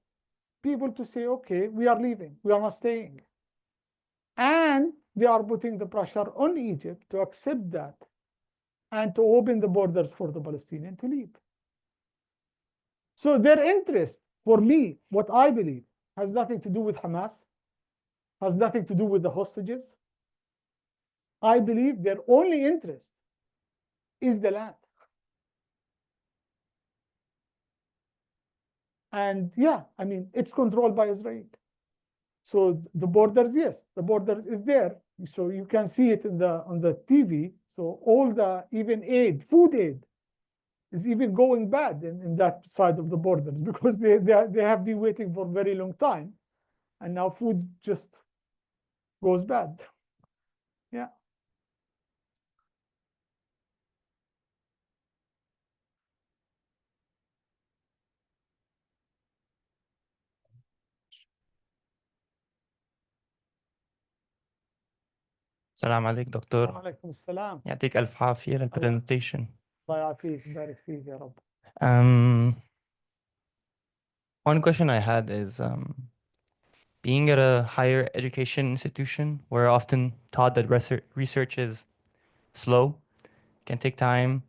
people to say, okay, we are leaving, we are not staying. And they are putting the pressure on Egypt to accept that and to open the borders for the Palestinians to leave. So their interest, for me, what I believe, has nothing to do with Hamas, has nothing to do with the hostages. I believe their only interest is the land. And yeah, I mean, it's controlled by Israel. So the borders, yes, the border is there. So you can see it on the TV. So all the even aid, food aid, is even going bad in that side of the borders because they have been waiting for a very long time, and now food just goes bad. Yeah. السلام عليك دكتور. وعليكم السلام. يعطيك ألف عافية للpresentation. الله يعافيك ويبارك فيك يا رب. One question I had is, being at a higher education institution, we're often taught that research is slow, can take time.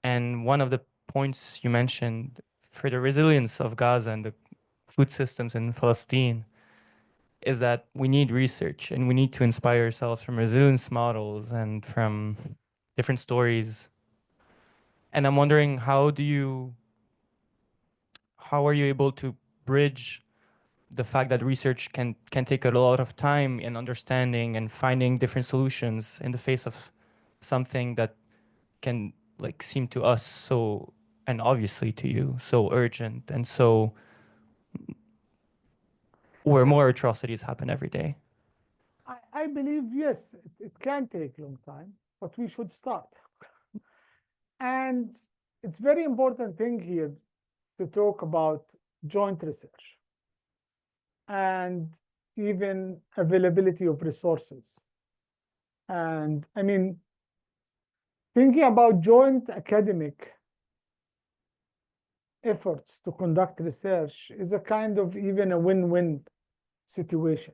And one of the points you mentioned for the resilience of Gaza and the food systems in Palestine is that we need research and we need to inspire ourselves from resilience models and from different stories. And I'm wondering, how are you able to bridge the fact that research can take a lot of time in understanding and finding different solutions in the face of something that can like seem to us so, and obviously to you, so urgent and so where more atrocities happen every day? I believe, yes, it can take a long time, but we should start. And it's very important thing here to talk about joint research and even availability of resources. And I mean, thinking about joint academic efforts to conduct research is a kind of even a win-win situation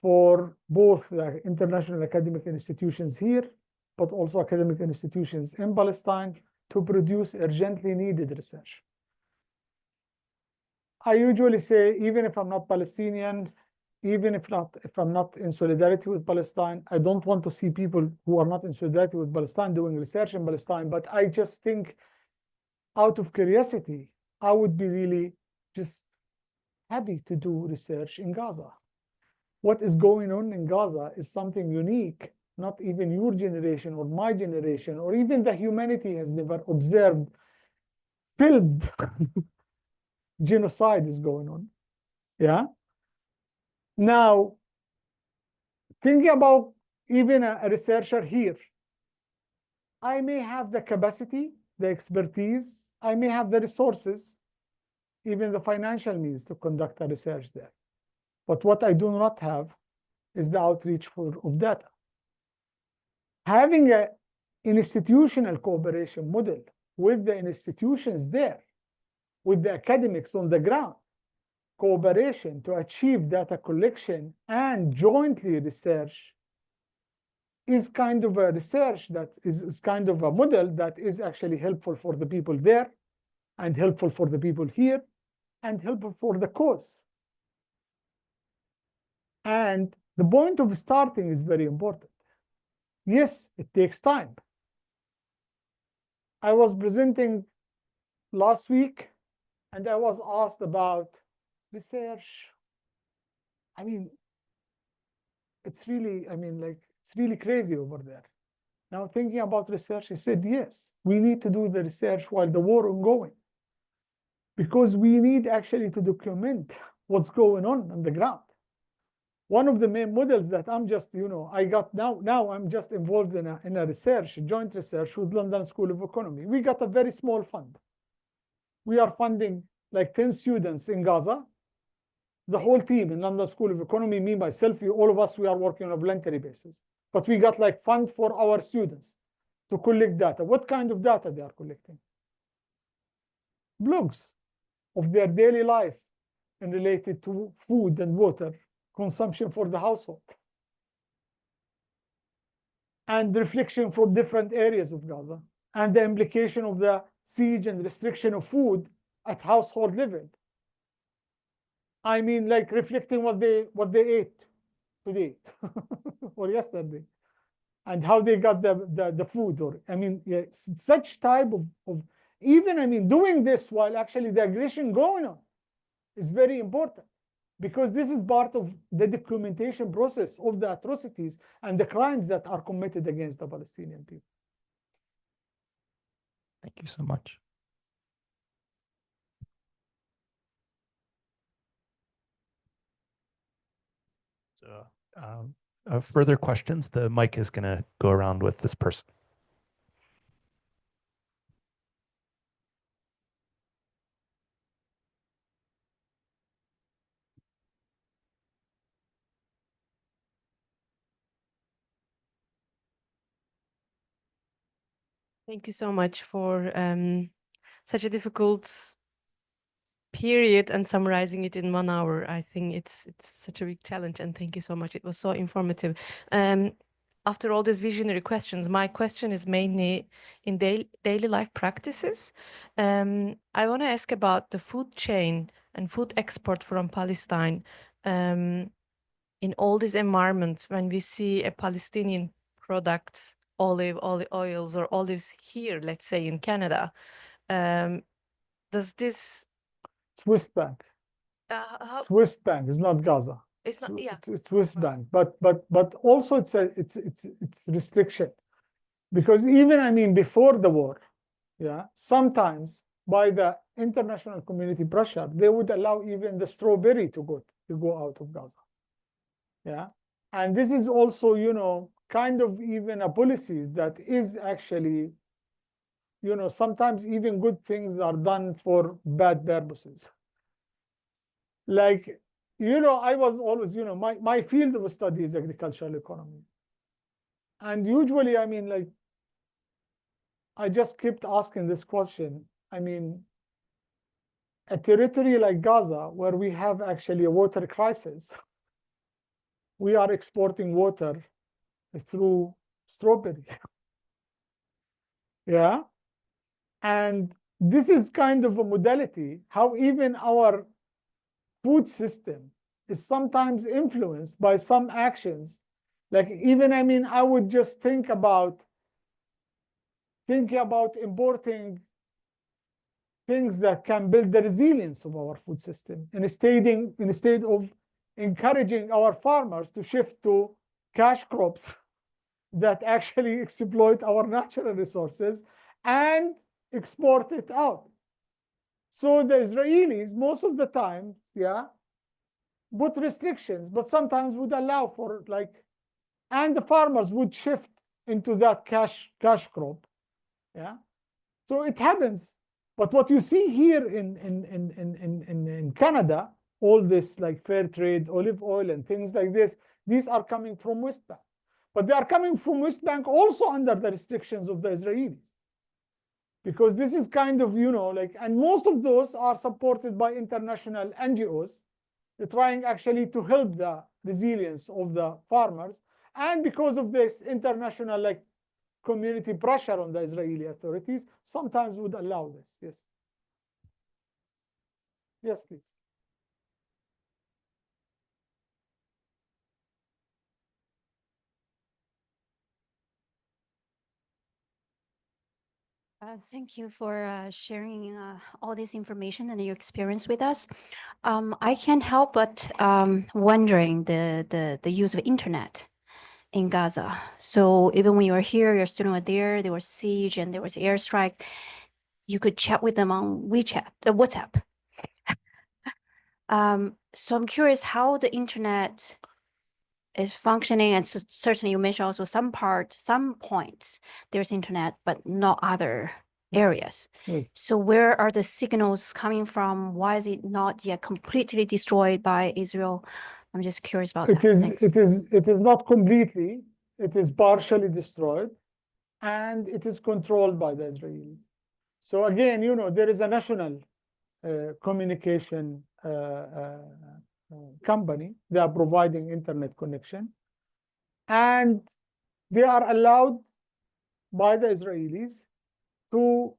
for both the international academic institutions here, but also academic institutions in Palestine to produce urgently needed research. I usually say, even if I'm not Palestinian, even if I'm not in solidarity with Palestine, I don't want to see people who are not in solidarity with Palestine doing research in Palestine, but I just think out of curiosity, I would be really just happy to do research in Gaza. What is going on in Gaza is something unique, not even your generation or my generation, or even the humanity has never observed. Filmed genocide is going on. Yeah. Now, thinking about even a researcher here, I may have the capacity, the expertise, I may have the resources, even the financial means to conduct a research there. But what I do not have is the outreach of data. Having an institutional cooperation model with the institutions there, with the academics on the ground, cooperation to achieve data collection and jointly research is kind of a research that is kind of a model that is actually helpful for the people there and helpful for the people here and helpful for the cause. And the point of starting is very important. Yes, it takes time. I was presenting last week and I was asked about research. I mean, it's really, it's really crazy over there. Now thinking about research, I said, yes, we need to do the research while the war ongoing, because we need actually to document what's going on the ground. One of the main models that I'm just, I got now I'm just involved in a research, joint research with London School of Economy. We got a very small fund. We are funding like 10 students in Gaza. The whole team in London School of Economy, me, myself, all of us, we are working on a voluntary basis. But we got like fund for our students to collect data. What kind of data they are collecting? Blogs of their daily life and related to food and water consumption for the household. And reflection from different areas of Gaza and the implication of the siege and restriction of food at household level. I mean, like reflecting what they ate today or yesterday, and how they got the food. Or I mean, yeah, such type of even doing this while actually the aggression going on is very important, because this is part of the documentation process of the atrocities and the crimes that are committed against the Palestinian people. Thank you so much. So, further questions? The mic is going to go around with this person. Thank you so much for such a difficult period and summarizing it in 1 hour. I think it's such a big challenge, and thank you so much. It was so informative. After all these visionary questions, my question is mainly in daily life practices. I want to ask about the food chain and food export from Palestine. In all these environments, when we see a Palestinian product, olive oils or olives here, let's say in Canada, does this Swiss bank. Swiss bank is not Gaza. It's not, yeah. It's Swiss bank, but also it's restriction, because even before the war, yeah, sometimes by the international community pressure, they would allow even the strawberry to go out of Gaza. Yeah, and this is also, you know, kind of even a policy that is actually, you know, sometimes even good things are done for bad purposes. Like, you know, I was always, you know, my field of study is agricultural economy. And usually, I mean, like, I just kept asking this question. I mean, a territory like Gaza, where we have actually a water crisis, we are exporting water through strawberry. Yeah. And this is kind of a modality, how even our food system is sometimes influenced by some actions. Like even, I mean, I would just think about importing things that can build the resilience of our food system instead of encouraging our farmers to shift to cash crops that actually exploit our natural resources and export it out. So the Israelis, most of the time, yeah, put restrictions, but sometimes would allow for like, and the farmers would shift into that cash crop. Yeah. So it happens. But what you see here in Canada, all this like fair trade, olive oil, and things like this, these are coming from West Bank. But they are coming from West Bank also under the restrictions of the Israelis. Because this is kind of, you know, like, and most of those are supported by international NGOs. They're trying actually to help the resilience of the farmers. And because of this international like community pressure on the Israeli authorities, sometimes would allow this. Yes. Yes, please. Thank you for sharing all this information and your experience with us. I can't help but wondering the use of internet in Gaza. So even when you were here, your students were there was siege and there was airstrike, you could chat with them on WhatsApp. So I'm curious how the internet is functioning, and so certainly you mentioned also some points there's internet, but not other areas. So where are the signals coming from? Why is it not yet completely destroyed by Israel? I'm just curious about that. It is not completely. It is partially destroyed, and it is controlled by the Israelis. So again, you know, there is a national communication company. They are providing internet connection, and they are allowed by the Israelis to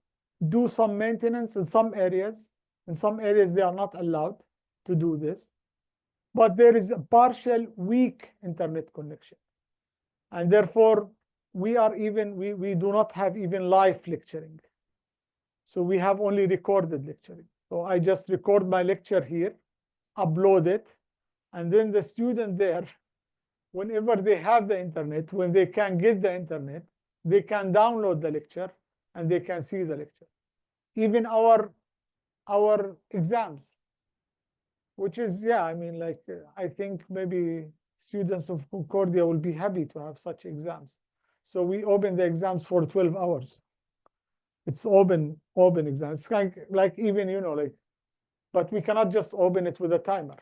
do some maintenance in some areas. In some areas, they are not allowed to do this, but there is a partial weak internet connection, and therefore we do not have even live lecturing. So we have only recorded lecturing. So I just record my lecture here, upload it, and then the student there, whenever they have the internet, when they can get the internet, they can download the lecture and they can see the lecture. Even our exams, which is, yeah, I mean, like, I think maybe students of Concordia will be happy to have such exams. So we open the exams for 12 hours. It's open exams. It's kind of like even, you know, like, but we cannot just open it with a timer,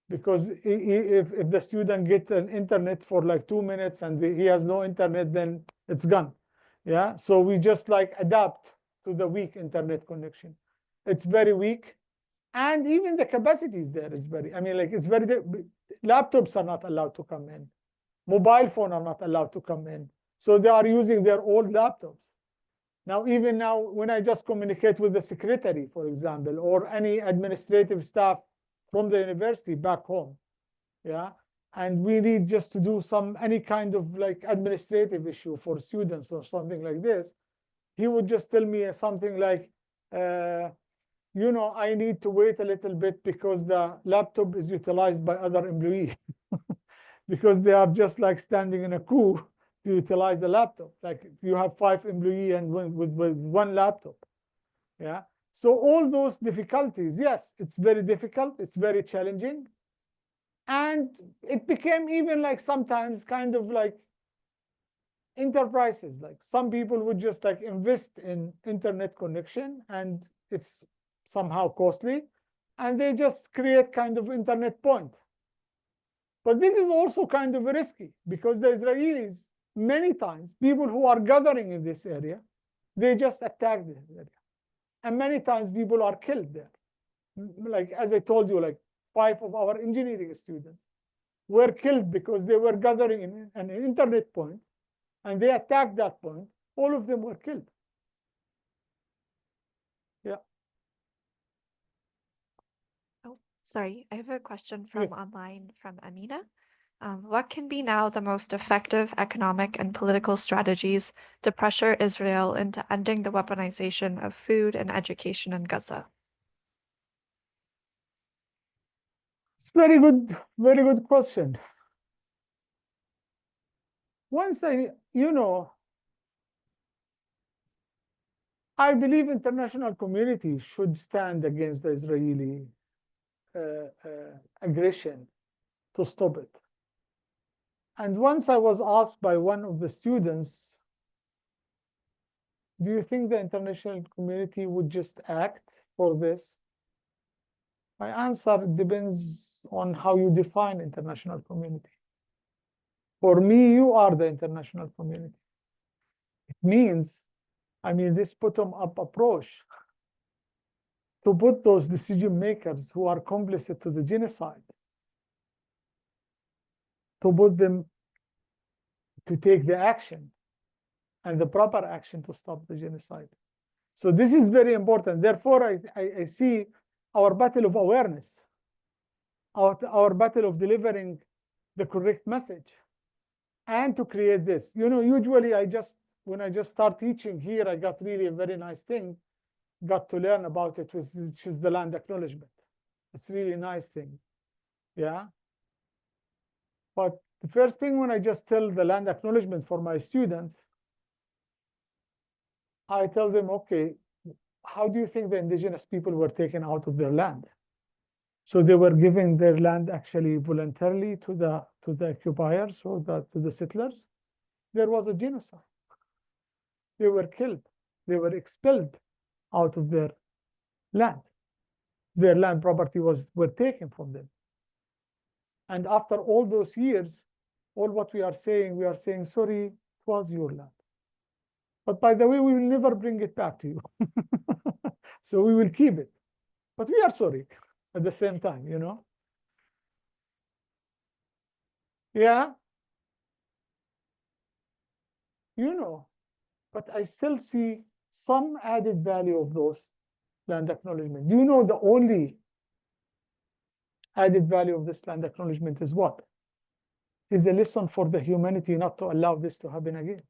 because if the student gets an internet for like 2 minutes and he has no internet, then it's gone. Yeah, so we just like adapt to the weak internet connection. It's very weak, and even the capacities there is very, I mean, like, it's very, laptops are not allowed to come in, mobile phone are not allowed to come in, so they are using their old laptops. Now, even now, when I just communicate with the secretary, for example, or any administrative staff from the university back home, yeah, and we need just to do any kind of like administrative issue for students or something like this, he would just tell me something like, you know, I need to wait a little bit because the laptop is utilized by other employees because they are just like standing in a queue to utilize the laptop. Like you have 5 employees and with one laptop. Yeah. So all those difficulties, yes, it's very difficult, it's very challenging. And it became even like sometimes kind of like enterprises. Like some people would just like invest in internet connection and it's somehow costly. And they just create kind of internet point. But this is also kind of risky because the Israelis, many times, people who are gathering in this area, they just attack this area. And many times people are killed there. Like, as I told you, like 5 of our engineering students were killed because they were gathering in an internet point and they attacked that point. All of them were killed. Yeah. Oh, sorry, I have a question Yes. from online from Amina. What can be now the most effective economic and political strategies to pressure Israel into ending the weaponization of food and education in Gaza? It's very good question. Once I believe international community should stand against the Israeli aggression to stop it. And once I was asked by one of the students, do you think the international community would just act for this? My answer depends on how you define international community. For me, you are the international community. It means, this bottom-up approach to put those decision makers who are complicit to the genocide, to put them to take the action and the proper action to stop the genocide. So this is very important. Therefore, I see our battle of awareness, our battle of delivering the correct message, and to create this. Usually when I just start teaching here, I got really a very nice thing, got to learn about it, which is the land acknowledgement. It's really a nice thing, yeah? But the first thing when I just tell the land acknowledgement for my students, I tell them, okay, how do you think the indigenous people were taken out of their land? So they were given their land actually voluntarily to the occupiers or to the settlers. There was a genocide. They were killed. They were expelled out of their land. Their land property were taken from them. And after all those years, all what we are saying, sorry, it was your land. But by the way, we will never bring it back to you. So we will keep it. But we are sorry at the same time, Yeah. But I still see some added value of those land acknowledgement. The only added value of this land acknowledgement is what? Is a lesson for the humanity not to allow this to happen again.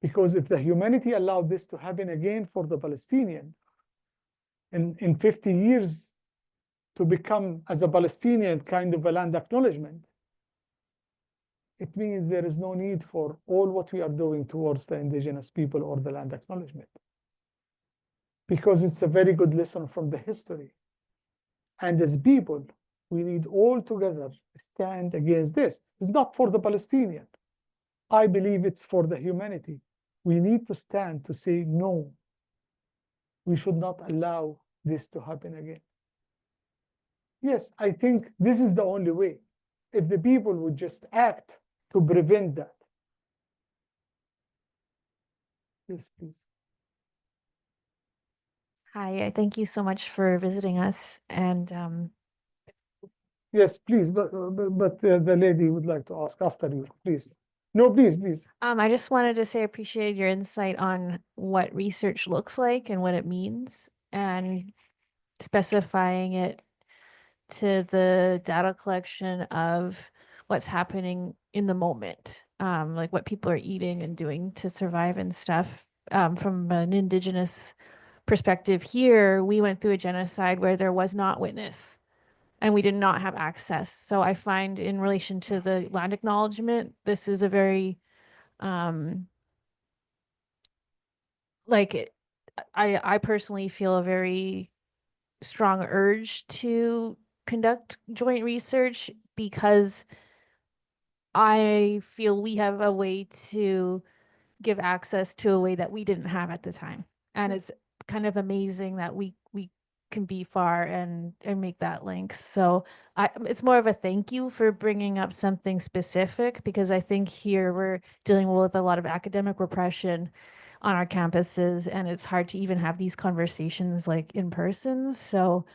Because if the humanity allowed this to happen again for the Palestinian, in 50 years to become as a Palestinian kind of a land acknowledgement, it means there is no need for all what we are doing towards the indigenous people or the land acknowledgement. Because it's a very good lesson from the history. And as people, we need all together stand against this. It's not for the Palestinian. I believe it's for the humanity. We need to stand to say no. We should not allow this to happen again. Yes, I think this is the only way. If the people would just act to prevent that. Yes, please. Hi, I thank you so much for visiting us. And Yes, please, but the lady would like to ask after you, please. No, please. I just wanted to say I appreciated your insight on what research looks like and what it means, and specifying it to the data collection of what's happening in the moment, like what people are eating and doing to survive and stuff. From an indigenous perspective here, we went through a genocide where there was not witness and we did not have access. So I find in relation to the land acknowledgement, this is a very I personally feel a very strong urge to conduct joint research because I feel we have a way to give access to a way that we didn't have at the time. And it's kind of amazing that we can be far and make that link. So it's more of a thank you for bringing up something specific, because I think here we're dealing with a lot of academic repression on our campuses, and it's hard to even have these conversations like in person. So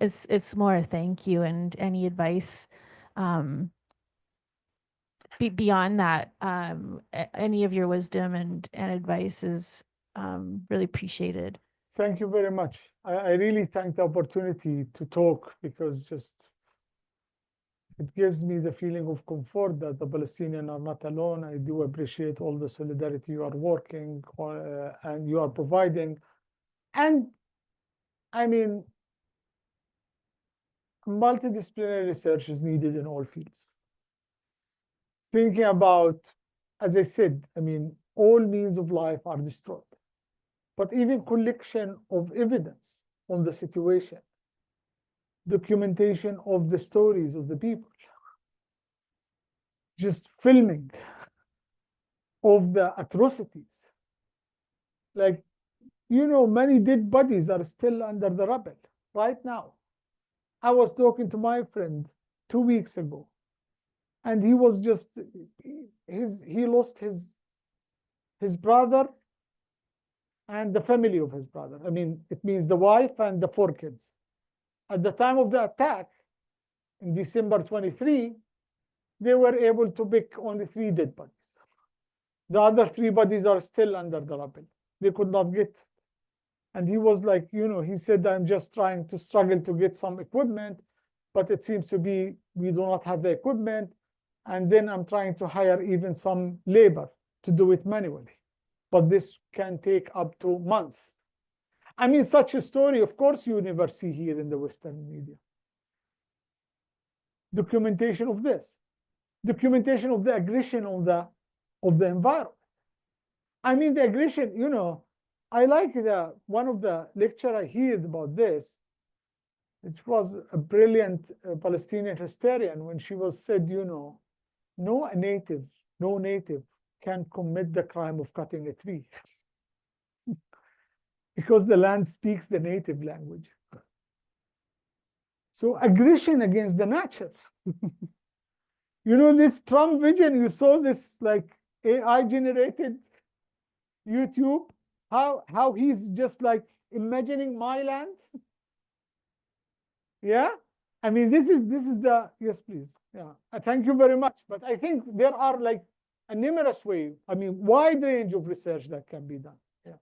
it's more a thank you, and any advice beyond that, any of your wisdom and advice is really appreciated. Thank you very much. I really thank the opportunity to talk, because just it gives me the feeling of comfort that the Palestinians are not alone. I do appreciate all the solidarity you are working and you are providing. And I mean, multidisciplinary research is needed in all fields. Thinking about, as I said, I mean, all means of life are destroyed. But even collection of evidence on the situation, documentation of the stories of the people, just filming of the atrocities. Like, you know, many dead bodies are still under the rubble right now. I was talking to my friend 2 weeks ago, and he was just, he lost his brother and the family of his brother. I mean, it means the wife and the 4 kids. At the time of the attack, in December 23, they were able to pick only 3 dead bodies. The other 3 bodies are still under the rubble. They could not get. And he was like, you know, he said, I'm just trying to struggle to get some equipment, but it seems to be we do not have the equipment. And then I'm trying to hire even some labor to do it manually. But this can take up to months. I mean, such a story, of course, you never see here in the Western media. Documentation of this, documentation of the aggression of the environment. I mean, the aggression, you know, I like one of the lecture I heard about this. It was a brilliant Palestinian historian when she was said, you know, no native can commit the crime of cutting a tree because the land speaks the native language. So aggression against the nature. You know, this Trump vision, you saw this like AI generated YouTube, how he's just like imagining my land. Yeah, I mean, this is the, yes, please. Yeah, thank you very much. But I think there are like a numerous way, I mean, wide range of research that can be done. Yeah.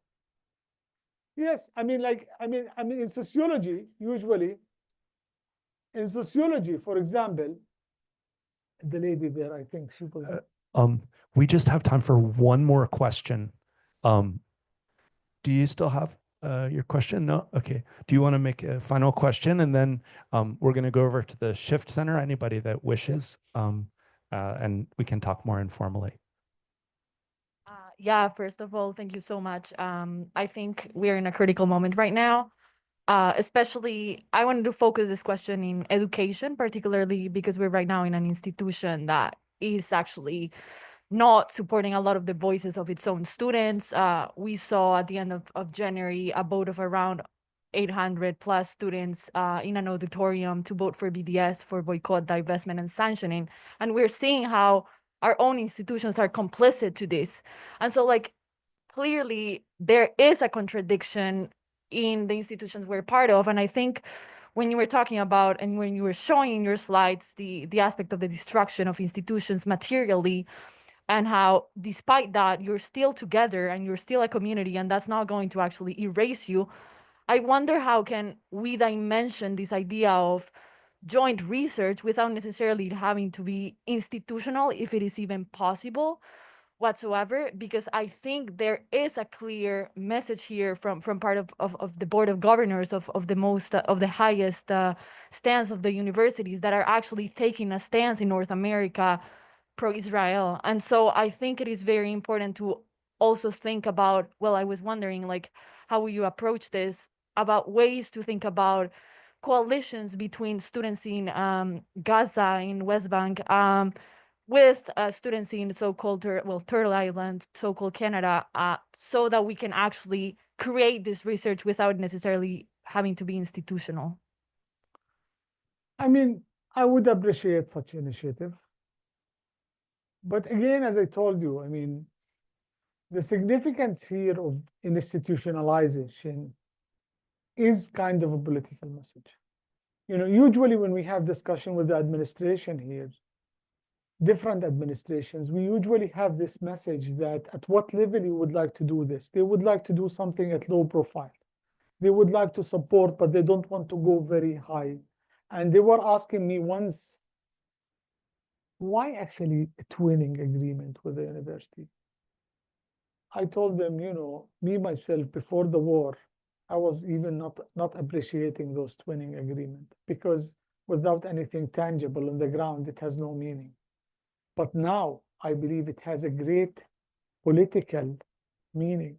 Yes, I mean, like, I mean, in sociology, usually, in sociology, for example, the lady there, I think she was. We just have time for one more question. Do you still have your question? No? Okay. Do you want to make a final question? And then we're going to go over to the Shift Center, anybody that wishes, and we can talk more informally. Yeah, first of all, thank you so much. I think we're in a critical moment right now. Especially, I wanted to focus this question in education, particularly because we're right now in an institution that is actually not supporting a lot of the voices of its own students. We saw at the end of January a vote of around 800 plus students in an auditorium to vote for BDS, for boycott, divestment, and sanctioning. And we're seeing how our own institutions are complicit to this. And so, like, clearly there is a contradiction in the institutions we're part of. And I think when you were talking about, and when you were showing in your slides, the aspect of the destruction of institutions materially, and how despite that, you're still together and you're still a community, and that's not going to actually erase you. I wonder how can we dimension this idea of joint research without necessarily having to be institutional, if it is even possible whatsoever, because I think there is a clear message here from part of the board of governors of the highest stance of the universities that are actually taking a stance in North America pro-Israel. And so I think it is very important to also think about, well, I was wondering, like, how will you approach this, about ways to think about coalitions between students in Gaza, in West Bank, with students in so-called Turtle Island, so-called Canada, so that we can actually create this research without necessarily having to be institutional. I mean, I would appreciate such initiative. But again, as I told you, I mean, the significance here of institutionalization is kind of a political message. You know, usually when we have discussion with the administration here, different administrations, we usually have this message that at what level you would like to do this. They would like to do something at low profile. They would like to support, but they don't want to go very high. And they were asking me once, why actually a twinning agreement with the university? I told them, you know, me myself before the war, I was even not appreciating those twinning agreements, because without anything tangible on the ground, it has no meaning. But now I believe it has a great political meaning,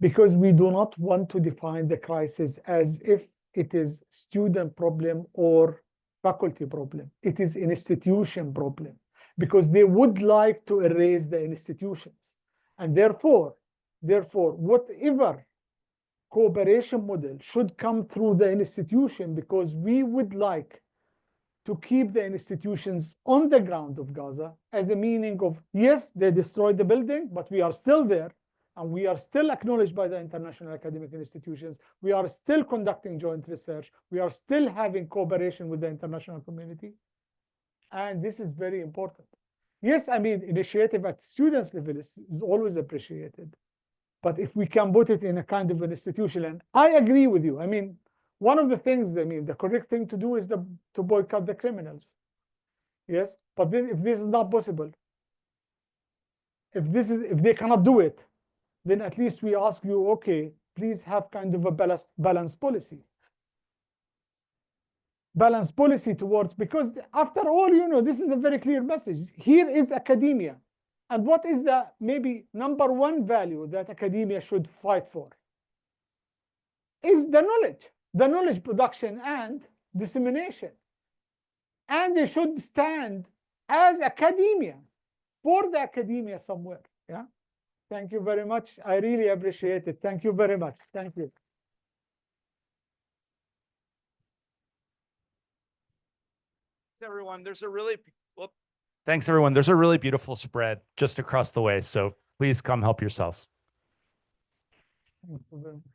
because we do not want to define the crisis as if it is student problem or faculty problem. It is an institution problem, because they would like to erase the institutions. And therefore, whatever cooperation model should come through the institution, because we would like to keep the institutions on the ground of Gaza as a meaning of, yes, they destroyed the building, but we are still there, and we are still acknowledged by the international academic institutions. We are still conducting joint research. We are still having cooperation with the international community. And this is very important. Yes, I mean, initiative at students level is always appreciated. But if we can put it in a kind of an institution, and I agree with you. I mean, one of the things, I mean, the correct thing to do is to boycott the criminals. Yes, but if this is not possible, if they cannot do it, then at least we ask you, okay, please have kind of a balanced policy. Balanced policy towards, because after all, you know, this is a very clear message. Here is academia. And what is the maybe number one value that academia should fight for? Is the knowledge production and dissemination. And they should stand as academia, for the academia somewhere. Yeah. Thank you very much. I really appreciate it. Thank you very much. Thank you. Thanks, everyone. Thanks, everyone. There's a really beautiful spread just across the way, so please come help yourselves. Thank you very much.